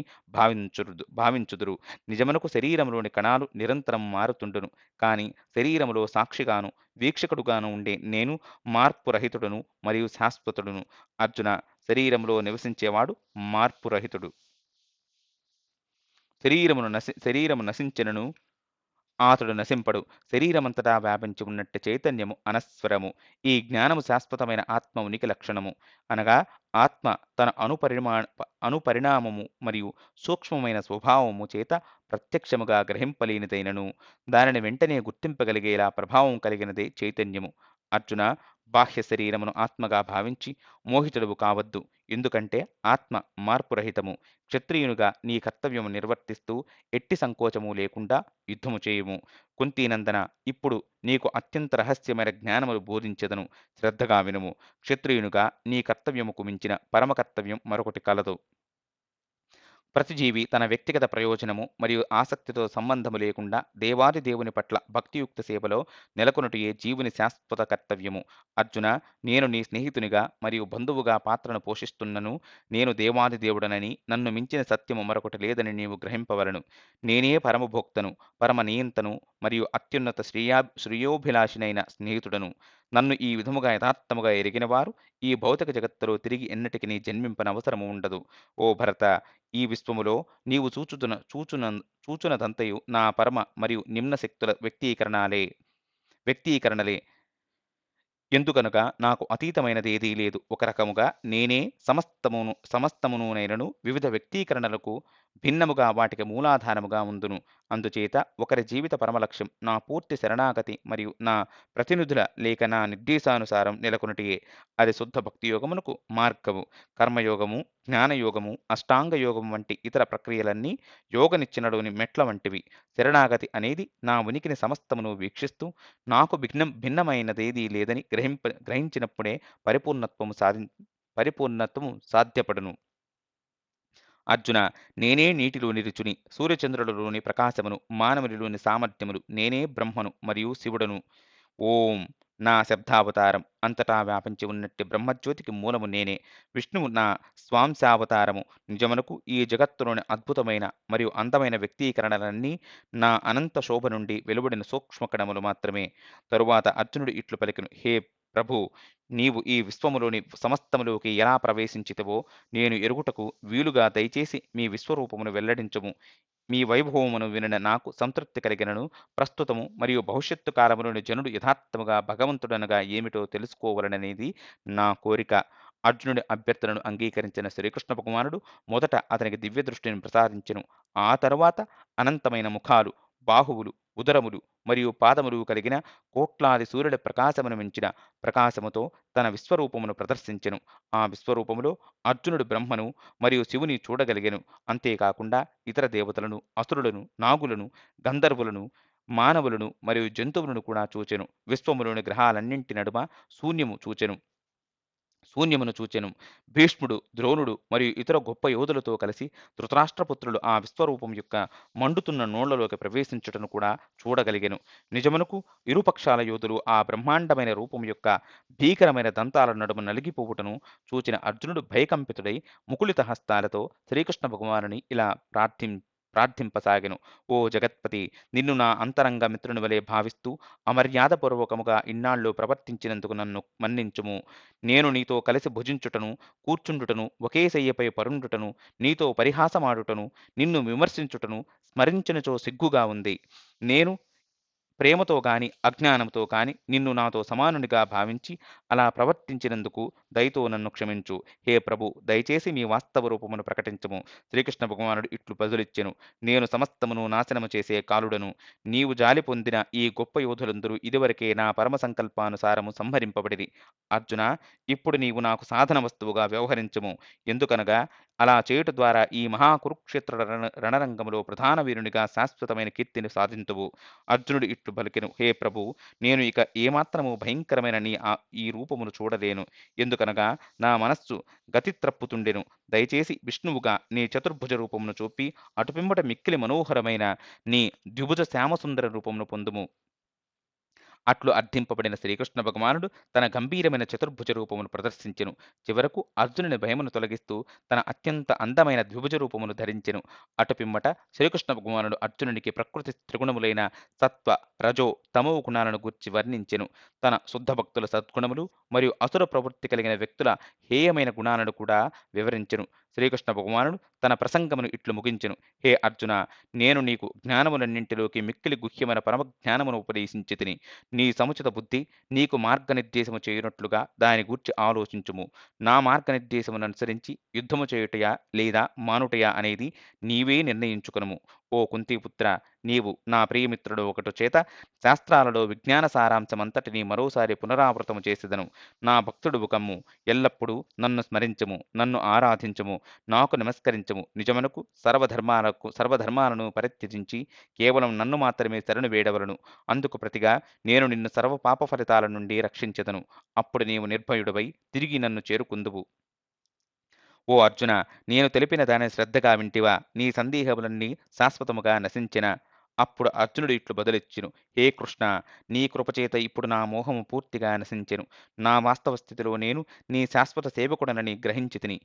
భావించుదురు. నిజమునకు శరీరములోని కణాలు నిరంతరం మారుతుండును. కాని శరీరములో సాక్షిగాను వీక్షకుడుగాను ఉండే నేను మార్పురహితుడును మరియు శాశ్వతుడును. అర్జున, శరీరములో నివసించేవాడు మార్పురహితుడు. శరీరము నశించినను అతడు నశింపడు. శరీరమంతటా వ్యాపించి ఉన్నట్టు చైతన్యము అనస్వరము. ఈ జ్ఞానము శాశ్వతమైన ఆత్మ ఉనికి లక్షణము. అనగా ఆత్మ తన అనుపరిణామము మరియు సూక్ష్మమైన స్వభావము చేత ప్రత్యక్షముగా గ్రహింపలేనిదైనను దానిని వెంటనే గుర్తింపగలిగేలా ప్రభావం కలిగినదే చైతన్యము. అర్జున, బాహ్య శరీరమును ఆత్మగా భావించి మోహితుడువు కావద్దు. ఎందుకంటే ఆత్మ మార్పురహితము. క్షత్రియునిగా నీ కర్తవ్యము నిర్వర్తిస్తూ ఎట్టి సంకోచము లేకుండా యుద్ధము చేయుము. కుంతీనందన, ఇప్పుడు నీకు అత్యంత రహస్యమైన జ్ఞానములు బోధించెదను. శ్రద్ధగా వినుము. క్షత్రియునిగా నీ కర్తవ్యముకు మించిన పరమ కర్తవ్యం మరొకటి కలదు. ప్రతి జీవి తన వ్యక్తిగత ప్రయోజనము మరియు ఆసక్తితో సంబంధము లేకుండా దేవాది దేవుని పట్ల భక్తియుక్త సేవలో నెలకొనుటయే జీవుని శాశ్వత కర్తవ్యము. అర్జున, నేను నీ స్నేహితునిగా మరియు బంధువుగా పాత్రను పోషిస్తున్నను. నేను దేవాది దేవుడనని, నన్ను మించిన సత్యము మరొకటి లేదని నీవు గ్రహింపవలను. నేనే పరమభోక్తను, పరమ నియంతను మరియు అత్యున్నత శ్రేయోభిలాషినైన స్నేహితుడను. నన్ను ఈ విధముగా యథార్థముగా ఎరిగినవారు ఈ భౌతిక జగత్తులో తిరిగి ఎన్నటికి జన్మింపనవసరము ఉండదు. ఓ భరత, ఈ విశ్వములో నీవు చూచునదంతయు నా పరమ మరియు నిమ్న శక్తుల వ్యక్తీకరణలే. ఎందుకనగా నాకు అతీతమైనదేదీ లేదు. ఒక రకముగా నేనే సమస్తమునైనను వివిధ వ్యక్తీకరణలకు భిన్నముగా వాటికి మూలాధారముగా ఉందును. అందుచేత ఒకరి జీవిత పరమలక్ష్యం నా పూర్తి శరణాగతి మరియు నా ప్రతినిధుల లేక నా నిర్దేశానుసారం నెలకొనుటియే. అది శుద్ధ భక్తియోగమునకు మార్గము. కర్మయోగము, జ్ఞానయోగము, అష్టాంగ యోగము వంటి ఇతర ప్రక్రియలన్నీ యోగనిచ్చినలోని మెట్ల వంటివి. శరణాగతి అనేది నా ఉనికిని సమస్తమును వీక్షిస్తూ నాకు భిన్నమైనదేదీ లేదని గ్రహించినప్పుడే పరిపూర్ణత్వము సాధ్యపడును. అర్జున, నేనే నీటిలోని రుచుని, సూర్యచంద్రులలోని ప్రకాశమును, మానవునిలోని సామర్థ్యములు, నేనే బ్రహ్మను మరియు శివుడను. ఓం నా శబ్దావతారం, అంతటా వ్యాపించి ఉన్నట్టి బ్రహ్మజ్యోతికి మూలము నేనే. విష్ణువు నా స్వాంశావతారము. నిజమునకు ఈ జగత్తులోని అద్భుతమైన మరియు అందమైన వ్యక్తీకరణలన్నీ నా అనంత శోభ నుండి వెలువడిన సూక్ష్మకణములు మాత్రమే. తరువాత అర్జునుడు ఇట్లు పలికెను: హే ప్రభు, నీవు ఈ విశ్వములోని సమస్తములోకి ఎలా ప్రవేశించితివో నేను ఎరుగుటకు వీలుగా దయచేసి మీ విశ్వరూపమును వెల్లడించుము. మీ వైభవమును వినిన నాకు సంతృప్తి కలిగినను, ప్రస్తుతము మరియు భవిష్యత్తు కాలములోని జనుడు యథార్థముగా భగవంతుడనగా ఏమిటో తెలుసుకోవలననేది నా కోరిక. అర్జునుడి అభ్యర్థనను అంగీకరించిన శ్రీకృష్ణ భగవానుడు మొదట అతనికి దివ్య దృష్టిని ప్రసాదించెను. ఆ తరువాత అనంతమైన ముఖాలు, బాహువులు, ఉదరములు మరియు పాదములు కలిగిన కోట్లాది సూర్యుల ప్రకాశమును మించిన ప్రకాశముతో తన విశ్వరూపమును ప్రదర్శించెను. ఆ విశ్వరూపములో అర్జునుడు బ్రహ్మను మరియు శివుని చూడగలిగెను. అంతేకాకుండా ఇతర దేవతలను, అసురులను, నాగులను, గంధర్వులను, మానవులను మరియు జంతువులను కూడా చూచెను. విశ్వములోని గ్రహాలన్నింటి నడుమ శూన్యమును చూచెను. భీష్ముడు, ద్రోణుడు మరియు ఇతర గొప్ప యోధులతో కలిసి ధృతరాష్ట్రపుత్రులు ఆ విశ్వరూపం యొక్క మండుతున్న నోళ్లలోకి ప్రవేశించుటను కూడా చూడగలిగెను. నిజమునకు ఇరుపక్షాల యోధులు ఆ బ్రహ్మాండమైన రూపం యొక్క భీకరమైన దంతాల నడుమ నలిగిపోవుటను చూచిన అర్జునుడు భయకంపితుడై ముకుళిత హస్తాలతో శ్రీకృష్ణ భగవానుని ఇలా ప్రార్థింపసాగెను. ఓ జగత్పతి, నిన్ను నా అంతరంగ మిత్రుని వలె భావిస్తూ అమర్యాదపూర్వకముగా ఇన్నాళ్ళు ప్రవర్తించినందుకు నన్ను మన్నించుము. నేను నీతో కలిసి భుజించుటను, కూర్చుండుటను, ఒకే శయ్యపై పరుండుటను, నీతో పరిహాసమాడుటను, నిన్ను విమర్శించుటను స్మరించినచో సిగ్గుగా ఉంది. నేను ప్రేమతో గాని అజ్ఞానంతో కాని నిన్ను నాతో సమానునిగా భావించి అలా ప్రవర్తించినందుకు దయతో నన్ను క్షమించు. హే ప్రభు, దయచేసి మీ వాస్తవ రూపమును ప్రకటించము. శ్రీకృష్ణ భగవానుడు ఇట్లు బదులిచ్చెను. నేను సమస్తమును నాశనము చేసే కాలుడను. నీవు జాలి పొందిన ఈ గొప్ప యోధులందరూ ఇదివరకే నా పరమ సంకల్పానుసారము సంహరింపబడిరి. అర్జున, ఇప్పుడు నీవు నాకు సాధన వస్తువుగా వ్యవహరించుము. ఎందుకనగా అలా చేయుట ద్వారా ఈ మహాకురుక్షేత్ర రణరంగములో ప్రధాన వీరునిగా శాశ్వతమైన కీర్తిని సాధింతువు. అర్జునుడు ఇట్లు పలికెను. హే ప్రభు, నేను ఇక ఏమాత్రము భయంకరమైన ఈ రూపమును చూడలేను. ఎందుకనగా నా మనస్సు గతిత్రప్పుతుండెను. దయచేసి విష్ణువుగా నీ చతుర్భుజ రూపమును చూపి అటుపిమ్మట మిక్కిలి మనోహరమైన నీ ద్విభుజ శ్యామసుందర రూపమును పొందుము. అట్లు అర్థింపబడిన శ్రీకృష్ణ భగవానుడు తన గంభీరమైన చతుర్భుజ రూపమును ప్రదర్శించెను. చివరకు అర్జునుని భయమును తొలగిస్తూ తన అత్యంత అందమైన ద్విభుజ రూపమును ధరించెను. అటుపిమ్మట శ్రీకృష్ణ భగవానుడు అర్జునునికి ప్రకృతి త్రిగుణములైన సత్వ, రజో, తమో గుణాలను గూర్చి వర్ణించెను. తన శుద్ధ భక్తుల సద్గుణములు మరియు అసుర ప్రవృత్తి కలిగిన వ్యక్తుల హేయమైన గుణాలను కూడా వివరించెను. శ్రీకృష్ణ భగవానుడు తన ప్రసంగమును ఇట్లు ముగించెను. హే అర్జున, నేను నీకు జ్ఞానములన్నింటిలోకి మిక్కిలి గుహ్యమైన పరమ జ్ఞానమును ఉపదేశించి తిని. నీ సముచిత బుద్ధి నీకు మార్గనిర్దేశము చేయునట్లుగా దాని గూర్చి ఆలోచించుము. నా మార్గనిర్దేశమును అనుసరించి యుద్ధము చేయుటయా లేదా మానుటయా అనేది నీవే నిర్ణయించుకొనుము. ఓ కుంతిపుత్ర, నీవు నా ప్రియమిత్రుడు ఒకటి చేత శాస్త్రాలలో విజ్ఞాన సారాంశమంతటిని మరోసారి పునరావృతము చేసేదను. నా భక్తుడు కమ్ము. ఎల్లప్పుడూ నన్ను స్మరించము, నన్ను ఆరాధించము, నాకు నమస్కరించము. నిజమునకు సర్వధర్మాలను పరిత్యజించి కేవలం నన్ను మాత్రమే శరణు వేడవలను. అందుకు ప్రతిగా నేను నిన్ను సర్వ పాప ఫలితాల నుండి రక్షించెదను. అప్పుడు నీవు నిర్భయుడవై తిరిగి నన్ను చేరుకుందువు. ఓ అర్జున, నేను తెలిపిన దానిని శ్రద్ధగా వింటివా? నీ సందేహములన్నీ శాశ్వతముగా నశించిన. అప్పుడు అర్జునుడు ఇట్లు బదులిచ్చెను. హే కృష్ణ, నీ కృపచేత ఇప్పుడు నా మోహము పూర్తిగా నశించెను. నా వాస్తవ స్థితిలో నేను నీ శాశ్వత సేవకుడనని గ్రహించి తిని.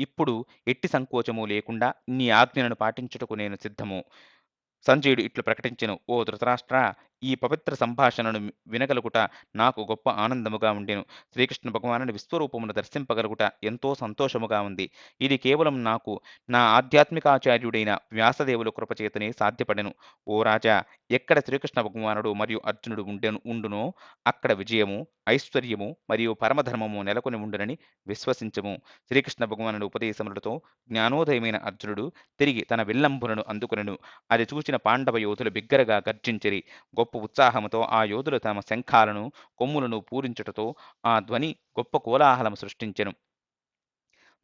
ఇప్పుడు ఎట్టి సంకోచము లేకుండా నీ ఆజ్ఞలను పాటించుటకు నేను సిద్ధము. సంజయుడు ఇట్లు ప్రకటించెను. ఓ ధృతరాష్ట్ర, ఈ పవిత్ర సంభాషణను వినగలుగుట నాకు గొప్ప ఆనందముగా ఉండెను. శ్రీకృష్ణ భగవానుని విశ్వరూపమును దర్శింపగలుగుట ఎంతో సంతోషముగా ఉంది. ఇది కేవలం నాకు నా ఆధ్యాత్మికాచార్యుడైన వ్యాసదేవుల కృపచేతనే సాధ్యపడెను. ఓ రాజా, ఎక్కడ శ్రీకృష్ణ భగవానుడు మరియు అర్జునుడు ఉండునో అక్కడ విజయము, ఐశ్వర్యము మరియు పరమధర్మము నెలకొని ఉండునని విశ్వసించము. శ్రీకృష్ణ భగవానుడి ఉపదేశములతో జ్ఞానోదయమైన అర్జునుడు తిరిగి తన విల్లంబులను అందుకొనెను. అది చూచిన పాండవ యోధులు బిగ్గరగా గర్జించిరి. గొప్ప ఉత్సాహముతో ఆ యోధులు తమ శంఖాలను, కొమ్ములను పూరించుటతో ఆ ధ్వని గొప్ప కోలాహలము సృష్టించెను.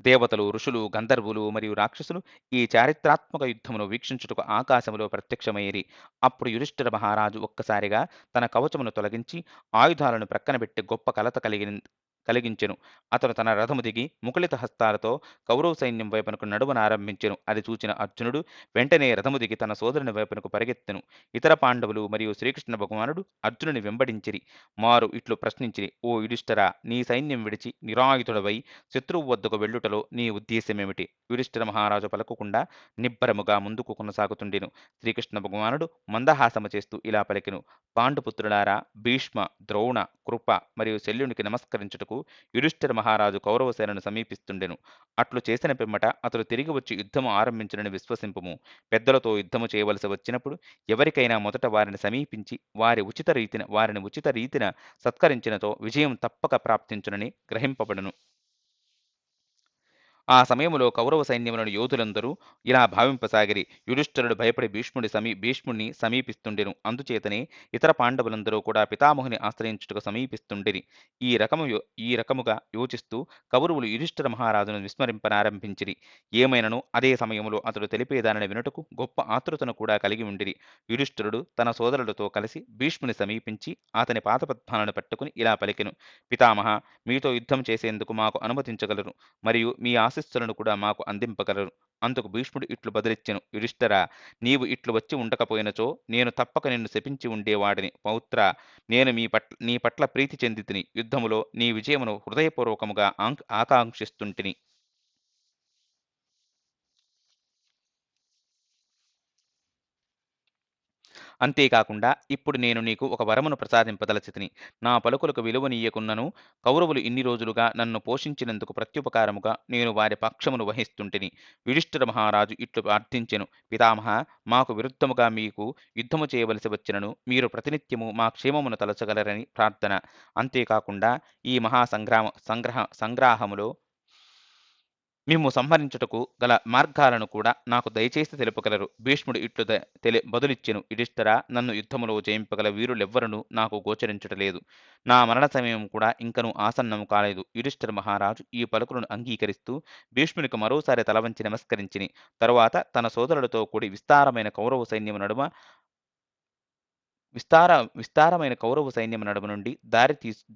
దేవతలు, ఋషులు, గంధర్వులు మరియు రాక్షసులు ఈ చారిత్రాత్మక యుద్ధమును వీక్షించుటకు ఆకాశములో ప్రత్యక్షమయ్యిరి. అప్పుడు యుధిష్ఠిర మహారాజు ఒక్కసారిగా తన కవచమును తొలగించి ఆయుధాలను ప్రక్కనబెట్టి గొప్ప కలత కలిగించెను. అతను తన రథము దిగి ముకుళిత హస్తాలతో కౌరవ సైన్యం వైపునకు నడువన ఆరంభించెను. అది చూచిన అర్జునుడు వెంటనే రథము దిగి తన సోదరుని వైపునకు పరిగెత్తెను. ఇతర పాండవులు మరియు శ్రీకృష్ణ భగవానుడు అర్జునుని వెంబడించిరి. మారు ఇట్లు ప్రశ్నించిరి. ఓ యుధిష్ఠిరా, నీ సైన్యం విడిచి నిరాయుధుడవై శత్రువు వద్దకు వెళ్ళుటలో నీ ఉద్దేశ్యమేమిటి? యుధిష్ఠిర మహారాజు పలకకుండా నిబ్బరముగా ముందుకు కొనసాగుతుండెను. శ్రీకృష్ణ భగవానుడు మందహాసము చేస్తూ ఇలా పలికెను. పాండుపుత్రులారా, భీష్మ, ద్రోణ, కృప మరియు శల్యునికి నమస్కరించుటకు వరకు యుధిష్ఠిర మహారాజు కౌరవ సేనను సమీపిస్తుండెను. అట్లు చేసిన పిమ్మట అతడు తిరిగి వచ్చి యుద్ధము ఆరంభించునని విశ్వసింపుము. పెద్దలతో యుద్ధము చేయవలసి వచ్చినప్పుడు ఎవరికైనా మొదట వారిని ఉచిత రీతిన సత్కరించినతో విజయం తప్పక ప్రాప్తించునని గ్రహింపబడును. ఆ సమయములో కౌరవ సైన్యములోని యోధులందరూ ఇలా భావింపసాగిరి. యుధిష్ఠిరుడు భయపడి భీష్ముడిని సమీపిస్తుండెను. అందుచేతనే ఇతర పాండవులందరూ కూడా పితామహుని ఆశ్రయించుటకు సమీపిస్తుండిరి. ఈ రకముగా యోచిస్తూ కౌరవులు యుధిష్ఠిర మహారాజును విస్మరింపనారంభించిరి. ఏమైనను అదే సమయములో అతడు తెలిపేదానిని వినుటకు గొప్ప ఆతృతను కూడా కలిగి ఉండిరి. యుధిష్ఠిరుడు తన సోదరులతో కలిసి భీష్ముని సమీపించి అతని పాదపద్మాలను పట్టుకుని ఇలా పలికెను. పితామహ, మీతో యుద్ధం చేసేందుకు మాకు అనుమతించగలరు, మరియు మీ ఆశీస్సులను కూడా మాకు అందింపగలరు. అందుకు భీష్ముడు ఇట్లు బదులిచ్చెను. యుధిష్ఠిరా, నీవు ఇట్లు వచ్చి ఉండకపోయినచో నేను తప్పక నిన్ను శపించి ఉండేవాడిని. పౌత్రా, నేను నీ పట్ల ప్రీతి చెందితిని. యుద్ధములో నీ విజయమును హృదయపూర్వకముగా ఆకాంక్షిస్తుంటిని. అంతేకాకుండా ఇప్పుడు నేను నీకు ఒక వరమును ప్రసాదింపదలచితిని. నా పలుకులకు విలువనీయకున్నను కౌరవులు ఇన్ని రోజులుగా నన్ను పోషించినందుకు ప్రత్యుపకారముగా నేను వారి పక్షమును వహిస్తుంటిని. యుధిష్ఠిర మహారాజు ఇట్లు ప్రార్థించెను. పితామహ, మాకు విరుద్ధముగా మీకు యుద్ధము చేయవలసి వచ్చినను మీరు ప్రతినిత్యము మా క్షేమమును తలచగలరని ప్రార్థన. అంతేకాకుండా ఈ సంగ్రాహములో మిమ్ము సంహరించుటకు గల మార్గాలను కూడా నాకు దయచేసి తెలుపగలరు. భీష్ముడు ఇట్లు బదులిచ్చెను. యుధిష్ఠిరా, నన్ను యుద్ధములో జయింపగల వీరులెవ్వరునూ నాకు గోచరించుటలేదు. నా మరణ సమయం కూడా ఇంకనూ ఆసన్నము కాలేదు. యుధిష్ఠిర మహారాజు ఈ పలుకులను అంగీకరిస్తూ భీష్మునికి మరోసారి తలవంచి నమస్కరించిని. తరువాత తన సోదరులతో కూడి విస్తారమైన కౌరవ సైన్యము నడుమ నుండి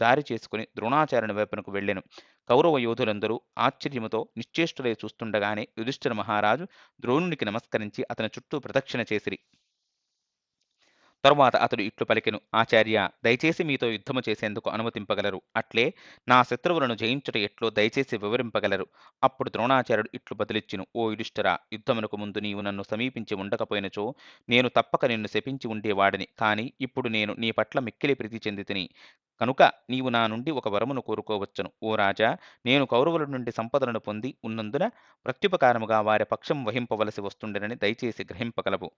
దారి చేసుకుని ద్రోణాచార్యుని వైపునకు వెళ్ళెను. కౌరవ యోధులందరూ ఆశ్చర్యముతో నిశ్చేష్టులై చూస్తుండగానే యుధిష్ఠిర మహారాజు ద్రోణునికి నమస్కరించి అతని చుట్టూ ప్రదక్షిణ చేసిరి. తరువాత అతడు ఇట్లు పలికెను. ఆచార్య, దయచేసి మీతో యుద్ధము చేసేందుకు అనుమతింపగలరు. అట్లే నా శత్రువులను జయించుట ఎట్లో దయచేసి వివరింపగలరు. అప్పుడు ద్రోణాచార్యుడు ఇట్లు బదులిచ్చెను. ఓ యుధిష్ఠిరా, యుద్ధమునకు ముందు నీవు నన్ను సమీపించి ఉండకపోయినచో నేను తప్పక నిన్ను శపించి ఉండేవాడిని. కాని ఇప్పుడు నేను నీ పట్ల మిక్కిలి ప్రీతి చెందితిని కనుక నీవు నా నుండి ఒక వరమును కోరుకోవచ్చును. ఓ రాజా, నేను కౌరవుల నుండి సంపదలను పొంది ఉన్నందున ప్రత్యుపకారముగా వారి పక్షం వహింపవలసి వస్తుండెనని దయచేసి గ్రహింపగలవు.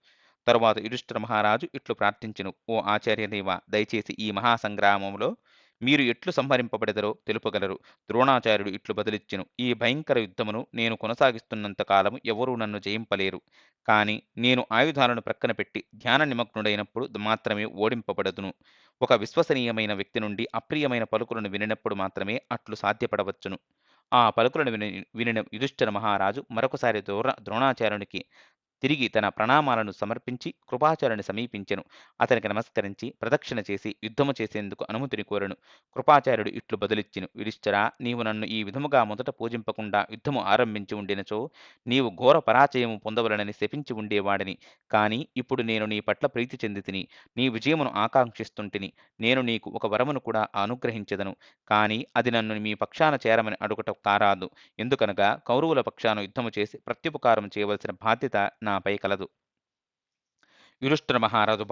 తరువాత యుధిష్ఠిర మహారాజు ఇట్లు ప్రార్థించెను. ఓ ఆచార్యదేవ, దయచేసి ఈ మహాసంగ్రామములో మీరు ఎట్లు సంహరింపబడెదరో తెలుపగలరు. ద్రోణాచార్యుడు ఇట్లు బదులిచ్చెను. ఈ భయంకర యుద్ధమును నేను కొనసాగిస్తున్నంత కాలము ఎవరూ నన్ను జయింపలేరు. కాని నేను ఆయుధాలను ప్రక్కన పెట్టి ధ్యాన నిమగ్నుడైనప్పుడు మాత్రమే ఓడింపబడదును. ఒక విశ్వసనీయమైన వ్యక్తి నుండి అప్రియమైన పలుకులను వినినప్పుడు మాత్రమే అట్లు సాధ్యపడవచ్చును. ఆ పలుకులను వినిన యుధిష్ఠిర మహారాజు మరొకసారి ద్రోణాచార్యునికి తిరిగి తన ప్రణామాలను సమర్పించి కృపాచార్యుని సమీపించెను. అతనికి నమస్కరించి ప్రదక్షిణ చేసి యుద్ధము చేసేందుకు అనుమతిని కోరెను. కృపాచార్యుడు ఇట్లు బదులిచ్చెను. యుధిష్ఠిరా, నీవు నన్ను ఈ విధముగా మొదట పూజింపకుండా యుద్ధము ఆరంభించి ఉండినచో నీవు ఘోర పరాజయము పొందవలనని శపించి ఉండేవాడిని. కాని ఇప్పుడు నేను నీ పట్ల ప్రీతి చెందితిని, నీ విజయమును ఆకాంక్షిస్తుంటిని. నేను నీకు ఒక వరమును కూడా అనుగ్రహించెదను. కాని అది నన్ను మీ పక్షాన చేరమని అడుగుట కారాదు. ఎందుకనగా కౌరవుల పక్షాన యుద్ధము చేసి ప్రత్యుపకారం చేయవలసిన బాధ్యత నాపై కలదు. యుధిష్ఠిర మహారాజు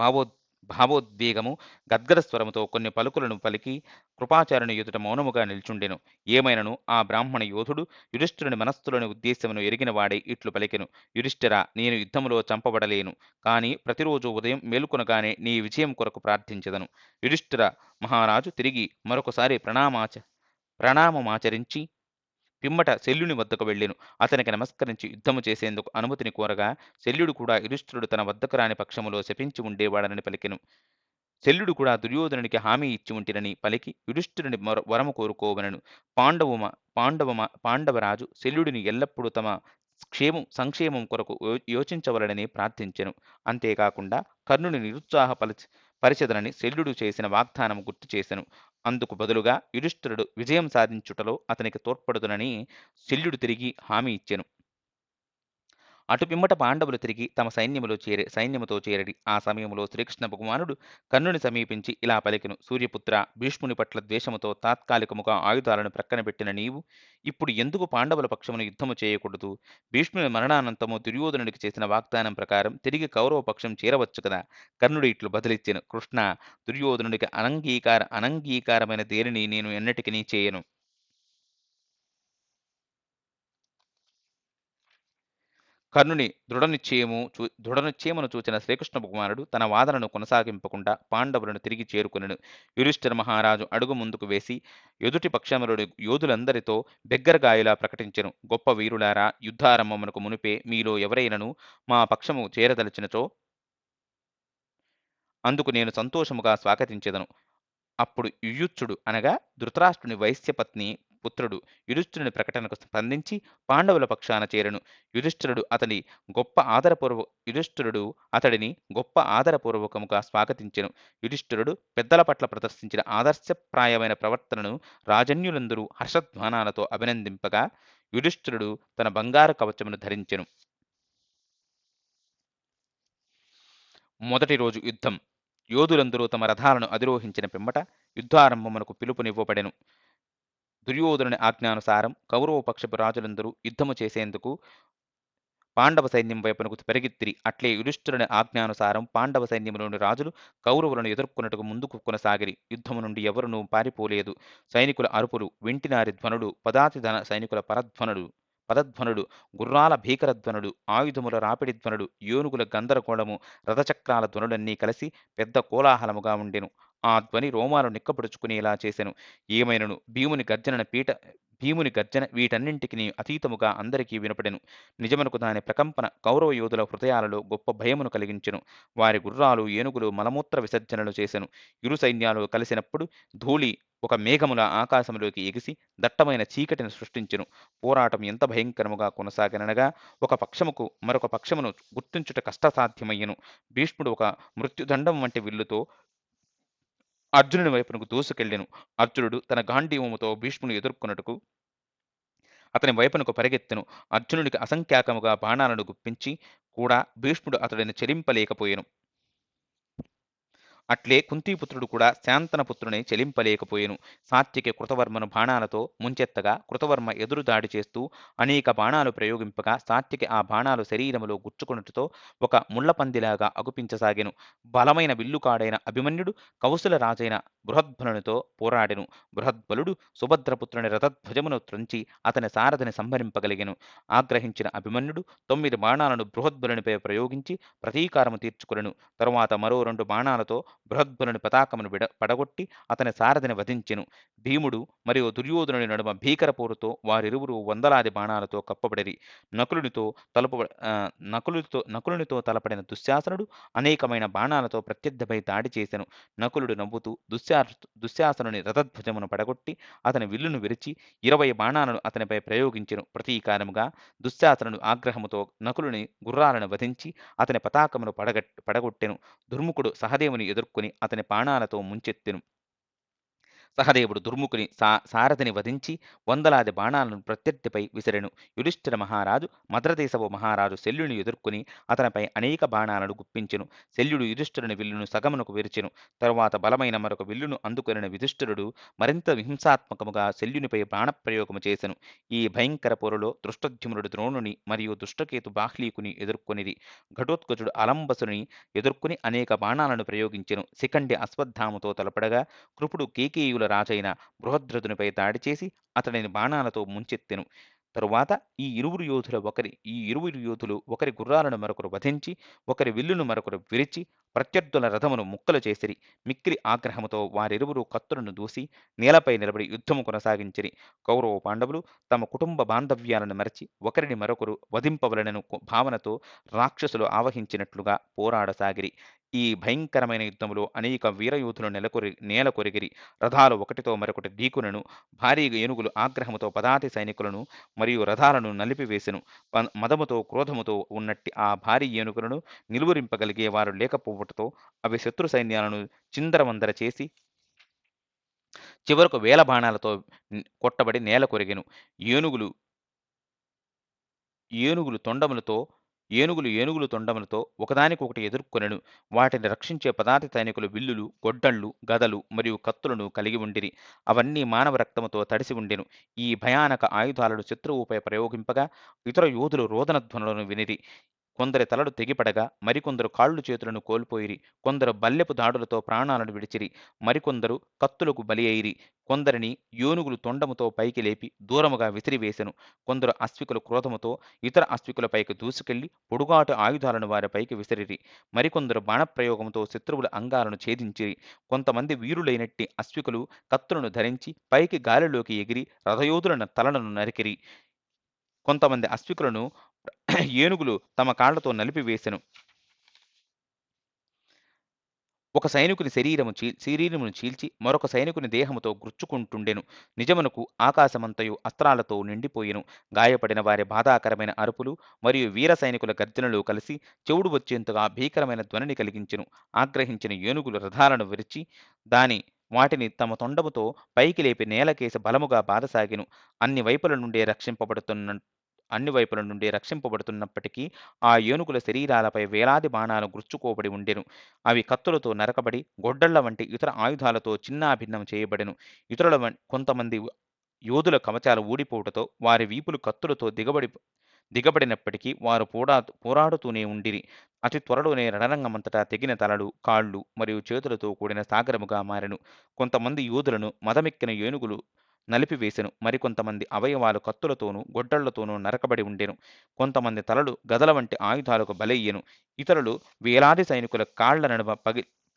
భావోద్వేగము గద్గద స్వరముతో కొన్ని పలుకులను పలికి కృపాచార్యుని ఎదుట మౌనముగా నిల్చుండెను. ఏమైనను ఆ బ్రాహ్మణ యోధుడు యుధిష్ఠిరుని మనస్సులోని ఉద్దేశమును ఎరిగిన వాడై ఇట్లు పలికెను. యుధిష్ఠిరా, నేను యుద్ధములో చంపబడలేను. కాని ప్రతిరోజు ఉదయం మేలుకొనగానే నీ విజయం కొరకు ప్రార్థించెదను. యుధిష్ఠిర మహారాజు తిరిగి మరొకసారి ప్రణామమాచరించి పిమ్మట శల్యుని వద్దకు వెళ్ళెను. అతనికి నమస్కరించి యుద్ధము చేసేందుకు అనుమతిని కోరగా శల్యుడు కూడా యుధిష్ఠిరుడు తన వద్దకు రాని పక్షములో శపించి ఉండేవాడని పలికెను. శల్యుడు కూడా దుర్యోధనునికి హామీ ఇచ్చి ఉంటినని పలికి యుధిష్ఠిరుని వరము కోరుకోవనెను. పాండవరాజు శల్యుడిని ఎల్లప్పుడూ తమ సంక్షేమం కొరకు యోచించవలనని ప్రార్థించెను. అంతేకాకుండా కర్ణుని పరిచెదనని శల్యుడు చేసిన వాగ్దానం గుర్తు చేసెను. అందుకు బదులుగా యుధిష్ఠిరుడు విజయం సాధించుటలో అతనికి తోడ్పడుదునని శల్యుడు తిరిగి హామీ ఇచ్చెను. అటు పిమ్మట పాండవులు తిరిగి తమ సైన్యముతో చేరడి. ఆ సమయంలో శ్రీకృష్ణ భగవానుడు కర్ణుని సమీపించి ఇలా పలికెను. సూర్యపుత్ర, భీష్ముని పట్ల ద్వేషముతో తాత్కాలికముగా ఆయుధాలను ప్రక్కన పెట్టిన నీవు ఇప్పుడు ఎందుకు పాండవుల పక్షమును యుద్ధము చేయకూడదు? భీష్ముని మరణానంతము దుర్యోధనుడికి చేసిన వాగ్దానం ప్రకారం తిరిగి కౌరవ పక్షం చేరవచ్చు కదా. కర్ణుడు ఇట్లు బదిలిచ్చెను. కృష్ణ, దుర్యోధనుడికి అనంగీకారమైన దేనిని నేను ఎన్నటికీ చేయను. కర్ణుని దృఢనిశ్చయమును చూచిన శ్రీకృష్ణ భగవానుడు తన వాదనను కొనసాగింపకుండా పాండవులను తిరిగి చేరుకొనెను. యుధిష్ఠిర మహారాజు అడుగు ముందుకు వేసి ఎదుటి పక్షములోని యోధులందరితో బిగ్గరగా ఇలా ప్రకటించెను. గొప్ప వీరులారా, యుద్ధారంభమునకు మునుపే మీలో ఎవరైనను మా పక్షము చేరదలిచినచో అందుకు నేను సంతోషముగా స్వాగతించెదను. అప్పుడు యుయుత్సుడు అనగా ధృతరాష్ట్రుని వైశ్యపత్ని పుత్రుడు యుధిష్ఠిరుని ప్రకటనకు స్పందించి పాండవుల పక్షాన చేరెను. యుధిష్ఠిరుడు అతడిని గొప్ప ఆదరపూర్వకముగా స్వాగతించెను. యుధిష్ఠిరుడు పెద్దల పట్ల ప్రదర్శించిన ఆదర్శప్రాయమైన ప్రవర్తనను రాజన్యులందరూ హర్షధ్వానాలతో అభినందింపగా యుధిష్ఠిరుడు తన బంగారు కవచమును ధరించెను. మొదటి రోజు యుద్ధం. యోధులందరూ తమ రథాలను అధిరోహించిన పిమ్మట యుద్ధారంభమునకు పిలుపునివ్వబడెను. దుర్యోధనుని ఆజ్ఞానుసారం కౌరవ పక్షపు రాజులందరూ యుద్ధము చేసేందుకు పాండవ సైన్యం వైపునకు పెరిగిత్తిరి. అట్లే యుధిష్ఠిరుని ఆజ్ఞానుసారం పాండవ సైన్యములోని రాజులు కౌరవులను ఎదుర్కొనుటకు ముందుకు కొనసాగిరి. యుద్ధము నుండి ఎవరునూ పారిపోలేదు. సైనికుల అరుపులు, వెంటినారి ధ్వనులు, సైనికుల పదధ్వనులు, గుర్రాల భీకరధ్వనులు, ఆయుధముల రాపిడి ధ్వనులు, ఏనుగుల గందరగోళము, రథచక్రాల ధ్వనులన్నీ కలిసి పెద్ద కోలాహలముగా ఉండెను. ఆ ధ్వని రోమాలు నిక్కపొడుచుకునేలా చేసెను. ఏమైనను భీముని గర్జన వీటన్నింటికి అతీతముగా అందరికీ వినపడెను. నిజమునకు దాని ప్రకంపన కౌరవ యోధుల హృదయాలలో గొప్ప భయమును కలిగించెను. వారి గుర్రాలు, ఏనుగులు మలమూత్ర విసర్జనలు చేసెను. ఇరు సైన్యాలు కలిసినప్పుడు ధూళి ఒక మేఘముల ఆకాశములోకి ఎగిసి దట్టమైన చీకటిని సృష్టించెను. పోరాటం ఎంత భయంకరముగా కొనసాగనగా ఒక పక్షముకు మరొక పక్షమును గుర్తించుట కష్టసాధ్యమయ్యెను. భీష్ముడు ఒక మృత్యుదండం వంటి విల్లుతో అర్జునుని వైపునకు దూసుకెళ్ళెను. అర్జునుడు తన గాంధీవముతో భీష్ముని ఎదుర్కొనుటకు అతని వైపునకు పరిగెత్తెను. అర్జునుడికి అసంఖ్యాకముగా బాణాలను గుప్పించి కూడా భీష్ముడు అతడిని చెలింపలేకపోయెను. అట్లే కుంతీపుత్రుడు కూడా శాంతనపుత్రుని చెలింపలేకపోయెను. సాత్యకి కృతవర్మను బాణాలతో ముంచెత్తగా కృతవర్మ ఎదురు దాడి చేస్తూ అనేక బాణాలు ప్రయోగింపగా సాత్యకి ఆ బాణాలు శరీరములో గుచ్చుకొనుటతో ఒక ముళ్లపందిలాగా అగుపించసాగెను. బలమైన విల్లుకాడైన అభిమన్యుడు కౌశల రాజైన బృహద్బలునితో పోరాడెను. బృహద్బలుడు సుభద్రపుత్రుని రథధ్వజమును త్రుంచి అతని సారథిని సంహరింపగలిగెను. ఆగ్రహించిన అభిమన్యుడు 9 బాణాలను బృహద్బలునిపై ప్రయోగించి ప్రతీకారము తీర్చుకొనెను. తరువాత మరో 2 బాణాలతో బృహద్బలుని పతాకమును పడగొట్టి అతని సారథిని వధించెను. భీముడు మరియు దుర్యోధనుని నడుమ భీకర పోరుతో వారిరువురు వందలాది బాణాలతో కప్పబడిరి. నకులునితో తలపడిన దుశ్శాసనుడు అనేకమైన బాణాలతో ప్రత్యర్థిపై దాడి చేసెను. నకులుడు నవ్వుతూ దుశ్శాసనుని రథధ్వజమును పడగొట్టి అతని విల్లును విరిచి 20 బాణాలను అతనిపై ప్రయోగించెను. ప్రతీకారముగా దుశ్శాసనుడు ఆగ్రహముతో నకులుని గుర్రాలను వధించి అతని పతాకమును పడగొట్టెను. దుర్ముఖుడు సహదేవుని ఎదుర్కొని అతని బాణాలతో ముంచెత్తెను. సహదేవుడు దుర్ముఖుని సారథిని వధించి వందలాది బాణాలను ప్రత్యర్థిపై విసిరెను. యుధిష్ఠిర మహారాజు మద్రదేశపు మహారాజు శల్యుని ఎదుర్కొని అతనిపై అనేక బాణాలను గుప్పించెను. శల్యుడు యుధిష్ఠిరుని విల్లును సగమునకు విరిచెను. తరువాత బలమైన మరొక విల్లును అందుకొనిన యుధిష్ఠిరుడు మరింత హింసాత్మకముగా శల్యునిపై బాణప్రయోగము చేసెను. ఈ భయంకర పోరులో దృష్టద్యుమ్నుడు ద్రోణుని మరియు దుష్టకేతు బాహ్లీకుని ఎదుర్కొనిది. ఘటోత్కచుడు అలంబసుని ఎదుర్కొని అనేక బాణాలను ప్రయోగించెను. శిఖండి అశ్వత్థామతో తలపడగా కృపుడు కేకేయుల రాజైన బృహద్రథునిపై దాడి చేసి అతడిని బాణాలతో ముంచెత్తెను. తరువాత ఈ ఇరువురు యోధులు ఒకరి గుర్రాలను మరొకరు వధించి ఒకరి విల్లును మరొకరు విరిచి ప్రత్యర్థుల రథమును ముక్కలు చేసిరి. మిక్కిలి ఆగ్రహముతో వారిరువురు కత్తులను దూసి నేలపై నిలబడి యుద్ధము కొనసాగించిరి. కౌరవ పాండవులు తమ కుటుంబ బాంధవ్యాలను మరచి ఒకరిని మరొకరు వధింపవలనను భావనతో రాక్షసులు ఆవహించినట్లుగా పోరాడసాగిరి. ఈ భయంకరమైన యుద్ధములో అనేక వీరయోధులు నేల కొరిగిరి. రథాలు ఒకటితో మరొకటి ఢీకొనెను. భారీ ఏనుగులు ఆగ్రహముతో పదాతి సైనికులను మరియు రథాలను నలిపివేసెను. మదముతో క్రోధముతో ఉన్నట్టి ఆ భారీ ఏనుగులను నిలువరింపగలిగే వారు లేకపోవటతో అవి శత్రు సైన్యాలను చిందరవందర చేసి చివరకు వేల బాణాలతో కొట్టబడి నేల కొరిగెను. ఏనుగులు తొండములతో ఒకదానికొకటి ఎదుర్కొనెను. వాటిని రక్షించే పదాతి సైనికులు విల్లులు, గొడ్డళ్ళు, గదలు మరియు కత్తులను కలిగి ఉండిరి. అవన్నీ మానవ రక్తముతో తడిసి ఉండెను. ఈ భయానక ఆయుధాలను శత్రువుపై ప్రయోగింపగా ఇతర యోధులు రోదనధ్వనులను వినిరి. కొందరి తలలు తెగిపడగా మరికొందరు కాళ్ళు చేతులను కోల్పోయిరి. కొందరు బల్లెపు దాడులతో ప్రాణాలను విడిచిరి. మరికొందరు కత్తులకు బలి అయిరి. కొందరిని ఏనుగులు తొండముతో పైకి లేపి దూరముగా విసిరివేసెను. కొందరు అశ్వికుల క్రోధముతో ఇతర అశ్వికుల పైకి దూసుకెళ్లి పొడుగాటి ఆయుధాలను వారిపైకి విసిరిరి. మరికొందరు బాణప్రయోగముతో శత్రువుల అంగాలను ఛేదించిరి. కొంతమంది వీరులైనట్టి అశ్వికులు కత్తులను ధరించి పైకి గాలిలోకి ఎగిరి రథయోధుల తలలను నరికిరి. కొంతమంది అశ్వికులను ఏనుగులు తమ కాళ్లతో నలిపివేసెను. ఒక సైనికుని శరీరమును చీల్చి మరొక సైనికుని దేహముతో గుచ్చుకుంటుండెను. నిజమునకు ఆకాశమంతయు అస్త్రాలతో నిండిపోయెను. గాయపడిన వారి బాధాకరమైన అరుపులు మరియు వీర సైనికుల గర్జనలు కలిసి చెవుడు వచ్చేంతగా భీకరమైన ధ్వనిని కలిగించెను. ఆగ్రహించిన ఏనుగులు రథాలను విరిచి వాటిని తమ తొండముతో పైకి లేపి నేలకేసి బలముగా బాధసాగెను. అన్ని వైపుల నుండి రక్షింపబడుతున్నప్పటికీ ఆ ఏనుగుల శరీరాలపై వేలాది బాణాలు గుచ్చుకోబడి ఉండెను. అవి కత్తులతో నరకబడి గొడ్డళ్ల వంటి ఇతర ఆయుధాలతో చిన్నాభిన్నం చేయబడెను. కొంతమంది యోధుల కవచాలు ఊడిపోవుటతో వారి వీపులు కత్తులతో దిగబడినప్పటికీ వారు పోరాడుతూనే ఉండిరి. అతి త్వరలోనే రణరంగమంతటా తెగిన తలలు, కాళ్ళు మరియు చేతులతో కూడిన సాగరముగా మారెను. కొంతమంది యోధులను మదమెక్కిన ఏనుగులు నలిపివేసెను. మరికొంతమంది అవయవాలు కత్తులతోనూ గొడ్డళ్లతోనూ నరకబడి ఉండెను. కొంతమంది తలలు గదల వంటి ఆయుధాలకు బలయ్యెను. ఇతరులు వేలాది సైనికుల కాళ్ల నడుమ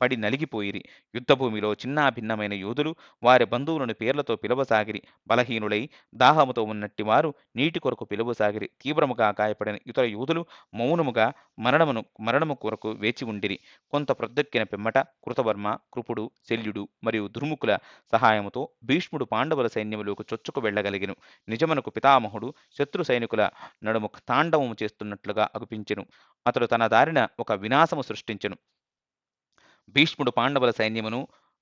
పడి నలిగిపోయిరి. యుద్ధభూమిలో చిన్నాభిన్నమైన యోధులు వారి బంధువులను పేర్లతో పిలువసాగిరి. బలహీనులై దాహముతో ఉన్నట్టి వారు నీటి కొరకు పిలువసాగిరి. తీవ్రముగా గాయపడిన ఇతర యోధులు మౌనముగా మరణము కొరకు వేచి ఉండిరి. కొంత ప్రొద్దెక్కిన పిమ్మట కృతవర్మ, కృపుడు, శల్యుడు మరియు దుర్ముఖుల సహాయముతో భీష్ముడు పాండవుల సైన్యములోకి చొచ్చుకు వెళ్ళగలిగెను. నిజమునకు పితామహుడు శత్రు సైనికుల నడుము తాండవము చేస్తున్నట్లుగా అగుపించెను. అతడు తన దారిన ఒక వినాశము సృష్టించెను. భీష్ముడు పాండవుల సైన్యమును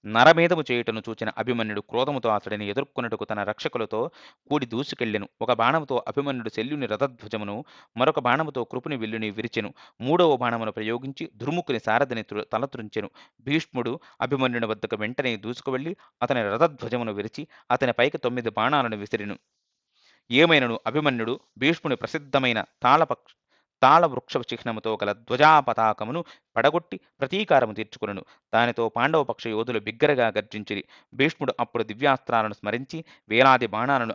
నరమేధము చేయుటను చూచిన అభిమన్యుడు క్రోధముతో అతడిని ఎదుర్కొనుటకు తన రక్షకులతో కూడి దూసుకెళ్ళెను. ఒక బాణముతో అభిమన్యుడు శల్యుని రథధ్వజమును, మరొక బాణముతో కృపుని విల్లుని విరిచెను. మూడవ బాణమును ప్రయోగించి దుర్ముఖుని సారథిని తలత్రుంచెను. భీష్ముడు అభిమన్యుని వద్దకు వెంటనే దూసుకువెళ్లి అతని రథధ్వజమును విరిచి అతని పైకి 9 బాణాలను విసిరెను. ఏమైనను అభిమన్యుడు భీష్ముని ప్రసిద్ధమైన తాళవృక్ష చిహ్నముతో గల ధ్వజాపతాకమును పడగొట్టి ప్రతీకారము తీర్చుకొనెను. దానితో పాండవ పక్ష యోధులు బిగ్గరగా గర్జించిరి. భీష్ముడు అప్పుడు దివ్యాస్త్రాలను స్మరించి వేలాది బాణాలను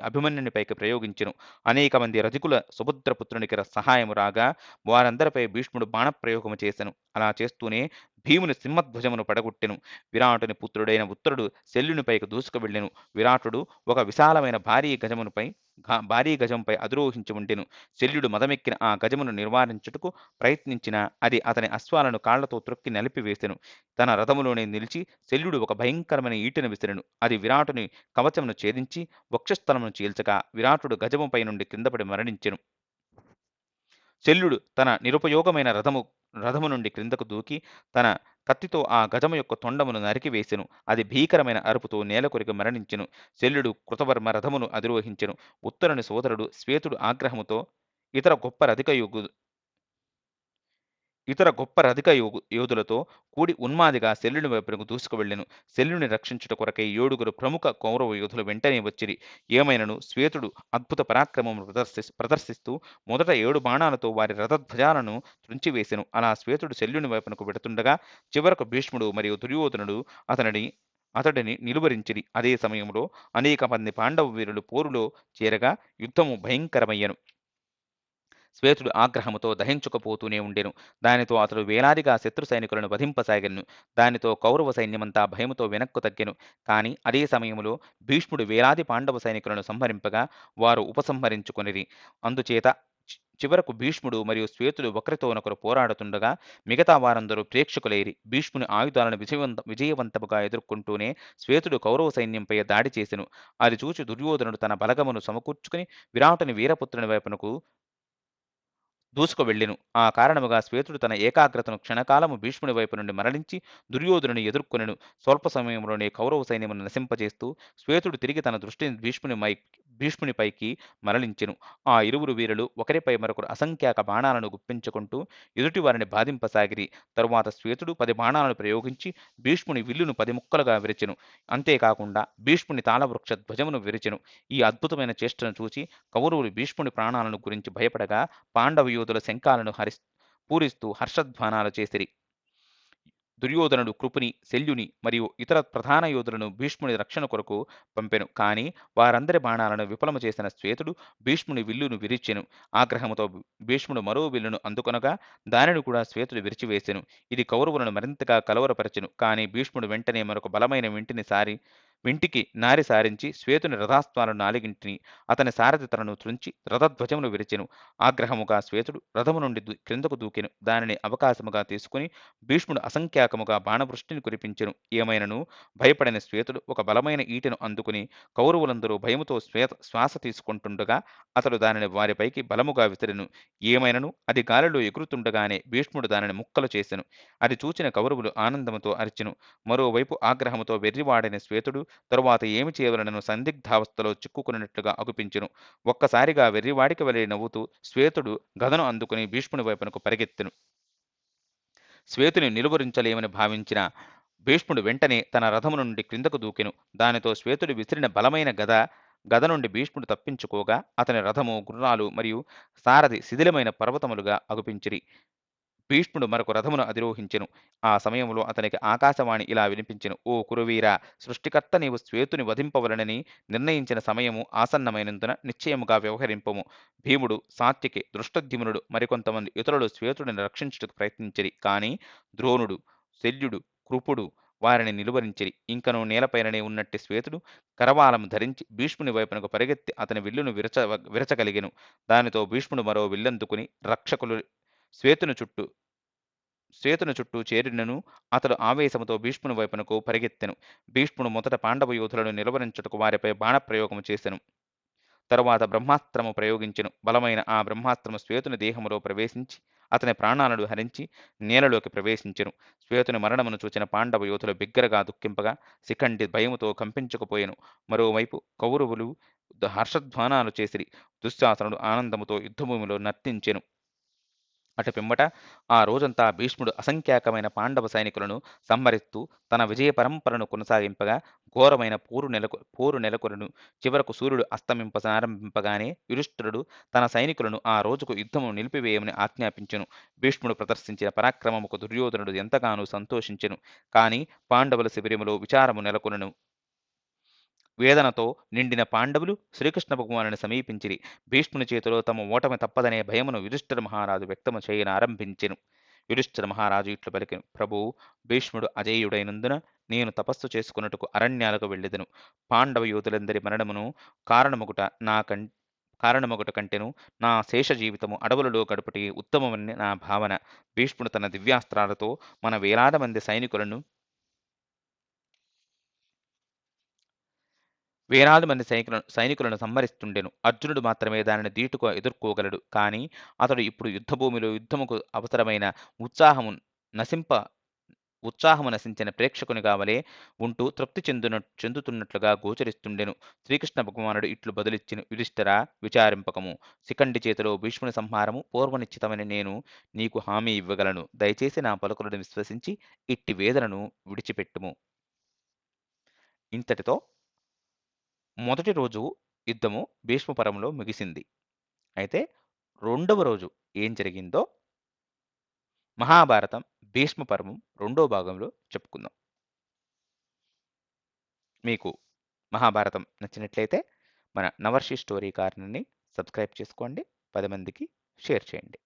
అభిమన్యునిపైకి ప్రయోగించెను. అనేక మంది రధికుల సుభద్రపుత్రునికి సహాయము రాగా వారందరిపై భీష్ముడు బాణప్రయోగము చేసెను. అలా చేస్తూనే భీముని సింహధ్వజమును పడగొట్టెను. విరాటుని పుత్రుడైన ఉత్తరుడు శల్యునిపైకి దూసుకు వెళ్ళెను. విరాటుడు ఒక విశాలమైన భారీ గజంపై అధిరోహించి ఉండెను. శల్యుడు మదమెక్కిన ఆ గజమును నివారించుటకు ప్రయత్నించిన అది అతని అశ్వాలను కాళ్లతో త్రొక్కి నలిపివేసెను. తన రథములోనే నిలిచి శల్యుడు ఒక భయంకరమైన ఈటెను విసిరెను. అది విరాటుని కవచమును ఛేదించి వక్షస్థలమును చీల్చగా విరాటుడు గజముపై నుండి కిందపడి మరణించెను. శల్యుడు తన నిరుపయోగమైన రథము నుండి క్రిందకు దూకి తన కత్తితో ఆ గజము యొక్క తొండమును నరికివేసెను. అది భీకరమైన అరుపుతో నేలకొరికి మరణించెను. శల్యుడు కృతవర్మ రథమును అధిరోహించెను. ఉత్తరుని సోదరుడు శ్వేతుడు ఆగ్రహముతో ఇతర గొప్ప రధిక యోధులతో కూడి ఉన్మాదిగా శల్యుని వైపునకు దూసుకువెళ్ళెను. శల్యుని రక్షించుట కొరకై 7 ప్రముఖ కౌరవ యోధులు వెంటనే వచ్చిరి. ఏమైనను శ్వేతుడు అద్భుత పరాక్రమము ప్రదర్శిస్తూ మొదట 7 బాణాలతో వారి రథధ్వజాలను త్రుంచివేసెను. అలా శ్వేతుడు శల్యుని వైపునకు వెడుతుండగా చివరకు భీష్ముడు మరియు దుర్యోధనుడు అతడిని నిలువరించిరి. అదే సమయంలో అనేక మంది పాండవ వీరులు పోరులో చేరగా యుద్ధము భయంకరమయ్యెను. శ్వేతుడు ఆగ్రహముతో దహించుకుపోతూనే ఉండెను. దానితో అతడు వేలాదిగా శత్రు సైనికులను వధింపసాగెను. దానితో కౌరవ సైన్యమంతా భయముతో వెనక్కు తగ్గెను. కాని అదే సమయములో భీష్ముడు వేలాది పాండవ సైనికులను సంహరింపగా వారు ఉపసంహరించుకొనిరి. అందుచేత చివరకు భీష్ముడు మరియు శ్వేతుడు ఒకరితోనొకరు పోరాడుతుండగా మిగతా వారందరూ ప్రేక్షకులైరి. భీష్ముని ఆయుధాలను విజయవంతముగా ఎదుర్కొంటూనే శ్వేతుడు కౌరవ సైన్యంపై దాడి చేసెను. అది చూచి దుర్యోధనుడు తన బలగమును సమకూర్చుకుని విరాటుని వీరపుత్రుని వైపునకు దూసుకువెళ్ళెను. ఆ కారణముగా శ్వేతుడు తన ఏకాగ్రతను క్షణకాలము భీష్ముని వైపు నుండి మరలించి దుర్యోధనుని ఎదుర్కొనెను. స్వల్ప సమయంలోనే కౌరవ సైన్యమును నశింపజేస్తూ శ్వేతుడు తిరిగి తన దృష్టిని భీష్మునిపైకి మరలించెను. ఆ ఇరువురు వీరులు ఒకరిపై మరొకరు అసంఖ్యాక బాణాలను గుప్పించుకుంటూ ఎదుటివారిని బాధింపసాగిరి. తరువాత శ్వేతుడు 10 బాణాలను ప్రయోగించి భీష్ముని విల్లును 10 ముక్కలుగా విరిచెను. అంతేకాకుండా భీష్ముని తాళవృక్ష ధ్వజమును విరిచెను. ఈ అద్భుతమైన చేష్టను చూచి కౌరవులు భీష్ముని ప్రాణాలను గురించి భయపడగా పాండవ యోధుల శంఖాలను పూరిస్తూ హర్షధ్వానాలు చేసిరి. దుర్యోధనుడు కృపుని, శల్యుని మరియు ఇతర ప్రధాన యోధులను భీష్ముని రక్షణ కొరకు పంపెను. కాని వారందరి బాణాలను విఫలము చేసిన శ్వేతుడు భీష్ముని విల్లును విరిచెను. ఆగ్రహముతో భీష్ముడు మరో విల్లును అందుకొనగా దానిని కూడా శ్వేతుడు విరిచివేసెను. ఇది కౌరవులను మరింతగా కలవరపరచెను. కాని భీష్ముడు వెంటనే మరొక బలమైన వింటికి నారి సారించి శ్వేతుని రథాస్త్రాలను నాలుగింటిని అతని సారథి తనను త్రుంచి రథధ్వజమును విరిచెను. ఆగ్రహముగా శ్వేతుడు రథము నుండి క్రిందకు దూకెను. దానిని అవకాశముగా తీసుకుని భీష్ముడు అసంఖ్యాకముగా బాణవృష్టిని కురిపించెను. ఏమైనను భయపడిన శ్వేతుడు ఒక బలమైన ఈటెను అందుకుని కౌరవులందరూ భయముతో శ్వాస తీసుకుంటుండగా అతడు దానిని వారిపైకి బలముగా విసిరెను. ఏమైనను అది గాలిలో ఎగురుతుండగానే భీష్ముడు దానిని ముక్కలు చేసెను. అది చూచిన కౌరవులు ఆనందముతో అరిచెను. మరోవైపు ఆగ్రహముతో వెర్రివాడైన శ్వేతుడు తరువాత ఏమి చేయవలనను సందిగ్ధావస్థలో చిక్కుకున్నట్లుగా అగుపించెను. ఒక్కసారిగా వెర్రివాడికి వలె నవ్వుతూ శ్వేతుడు గదను అందుకుని భీష్ముని వైపునకు పరిగెత్తెను. శ్వేతుని నిలువరించలేమని భావించిన భీష్ముడు వెంటనే తన రథము నుండి క్రిందకు దూకెను. దానితో శ్వేతుడు విసిరిన బలమైన గద నుండి భీష్ముడు తప్పించుకోగా అతని రథము, గుర్రాలు మరియు సారథి శిథిలమైన పర్వతములుగా అగుపించిరి. భీష్ముడు మరొక రథమును అధిరోహించెను. ఆ సమయంలో అతనికి ఆకాశవాణి ఇలా వినిపించెను: ఓ కురువీరా, సృష్టికర్త నీవు శ్వేతుని వధింపవలనని నిర్ణయించిన సమయము ఆసన్నమైనందున నిశ్చయముగా వ్యవహరింపము. భీముడు, సాత్యకి, దృష్టద్యుమ్నుడు మరికొంతమంది ఇతరులు శ్వేతుడిని రక్షించుటకు ప్రయత్నించిరి. కాని ద్రోణుడు, శల్యుడు, కృపుడు వారిని నిలువరించిరి. ఇంకనూ నేలపైననే ఉన్నట్టి శ్వేతుడు కరవాలము ధరించి భీష్ముని వైపునకు పరిగెత్తి అతని విల్లును విరచగలిగెను. దానితో భీష్ముడు మరో విల్లందుకుని రక్షకులు శ్వేతుని చుట్టూ చేరినను అతడు ఆవేశముతో భీష్ముని వైపునకు పరిగెత్తెను. భీష్ముడు మొదట పాండవ యోధులను నిలువరించుటకు వారిపై బాణప్రయోగము చేసెను. తరువాత బ్రహ్మాస్త్రము ప్రయోగించెను. బలమైన ఆ బ్రహ్మాస్త్రము శ్వేతుని దేహములో ప్రవేశించి అతని ప్రాణాలను హరించి నేలలోకి ప్రవేశించెను. శ్వేతుని మరణమును చూచిన పాండవ యోధులు బిగ్గరగా దుఃఖింపగా శిఖండి భయముతో కంపించుకుపోయెను. మరోవైపు కౌరవులు హర్షధ్వానాలు చేసిరి. దుశ్శాసనుడు ఆనందముతో యుద్ధభూమిలో నర్తించెను. అటు పిమ్మట ఆ రోజంతా భీష్ముడు అసంఖ్యాకమైన పాండవ సైనికులను సంహరిస్తూ తన విజయ పరంపరను కొనసాగింపగా ఘోరమైన పోరు నెలకొనెను. చివరకు సూర్యుడు అస్తమింపగానే యుధిష్ఠిరుడు తన సైనికులను ఆ రోజుకు యుద్ధము నిలిపివేయమని ఆజ్ఞాపించెను. భీష్ముడు ప్రదర్శించిన పరాక్రమముకు దుర్యోధనుడు ఎంతగానో సంతోషించెను. కాని పాండవుల శిబిరములో విచారము నెలకొనెను. వేదనతో నిండిన పాండవులు శ్రీకృష్ణ భగవానుని సమీపించిరి. భీష్ముని చేతిలో తమ ఓటమి తప్పదనే భయమును యుధిష్ఠిర మహారాజు వ్యక్తము చేయనారంభించెను. యుధిష్ఠిర మహారాజు ఇట్లు పలికెను: ప్రభు, భీష్ముడు అజేయుడైనందున నేను తపస్సు చేసుకున్నట్టుకు అరణ్యాలకు వెళ్ళెదను. పాండవ యోధులందరి మరణమును కారణమొకట కంటెను నా శేష జీవితము అడవులలో గడుపుటి ఉత్తమమని నా భావన. భీష్ముడు తన దివ్యాస్త్రాలతో మన వేలాది మంది సైనికులను సంహరిస్తుండెను. అర్జునుడు మాత్రమే దానిని ధీటుగా ఎదుర్కోగలడు. కాని అతడు ఇప్పుడు యుద్ధభూమిలో యుద్ధముకు అవసరమైన ఉత్సాహము నశించిన ప్రేక్షకునిగా వలె ఉంటూ తృప్తి చెందుతున్నట్లుగా గోచరిస్తుండెను. శ్రీకృష్ణ భగవానుడు ఇట్లు బదులిచ్చెను: యుధిష్ఠిరా, విచారింపకము. శిఖండి చేతిలో భీష్ముని సంహారము పూర్వనిశ్చితమని నేను నీకు హామీ ఇవ్వగలను. దయచేసి నా పలుకులను విశ్వసించి ఇట్టి వేదనను విడిచిపెట్టుము. ఇంతటితో మొదటి రోజు యుద్ధము భీష్మపరంలో ముగిసింది. అయితే రెండవ రోజు ఏం జరిగిందో మహాభారతం భీష్మపర్వం రెండో భాగంలో చెప్పుకుందాం. మీకు మహాభారతం నచ్చినట్లయితే మన నవర్షి స్టోరీ కార్నర్ని సబ్స్క్రైబ్ చేసుకోండి. 10 మందికి షేర్ చేయండి.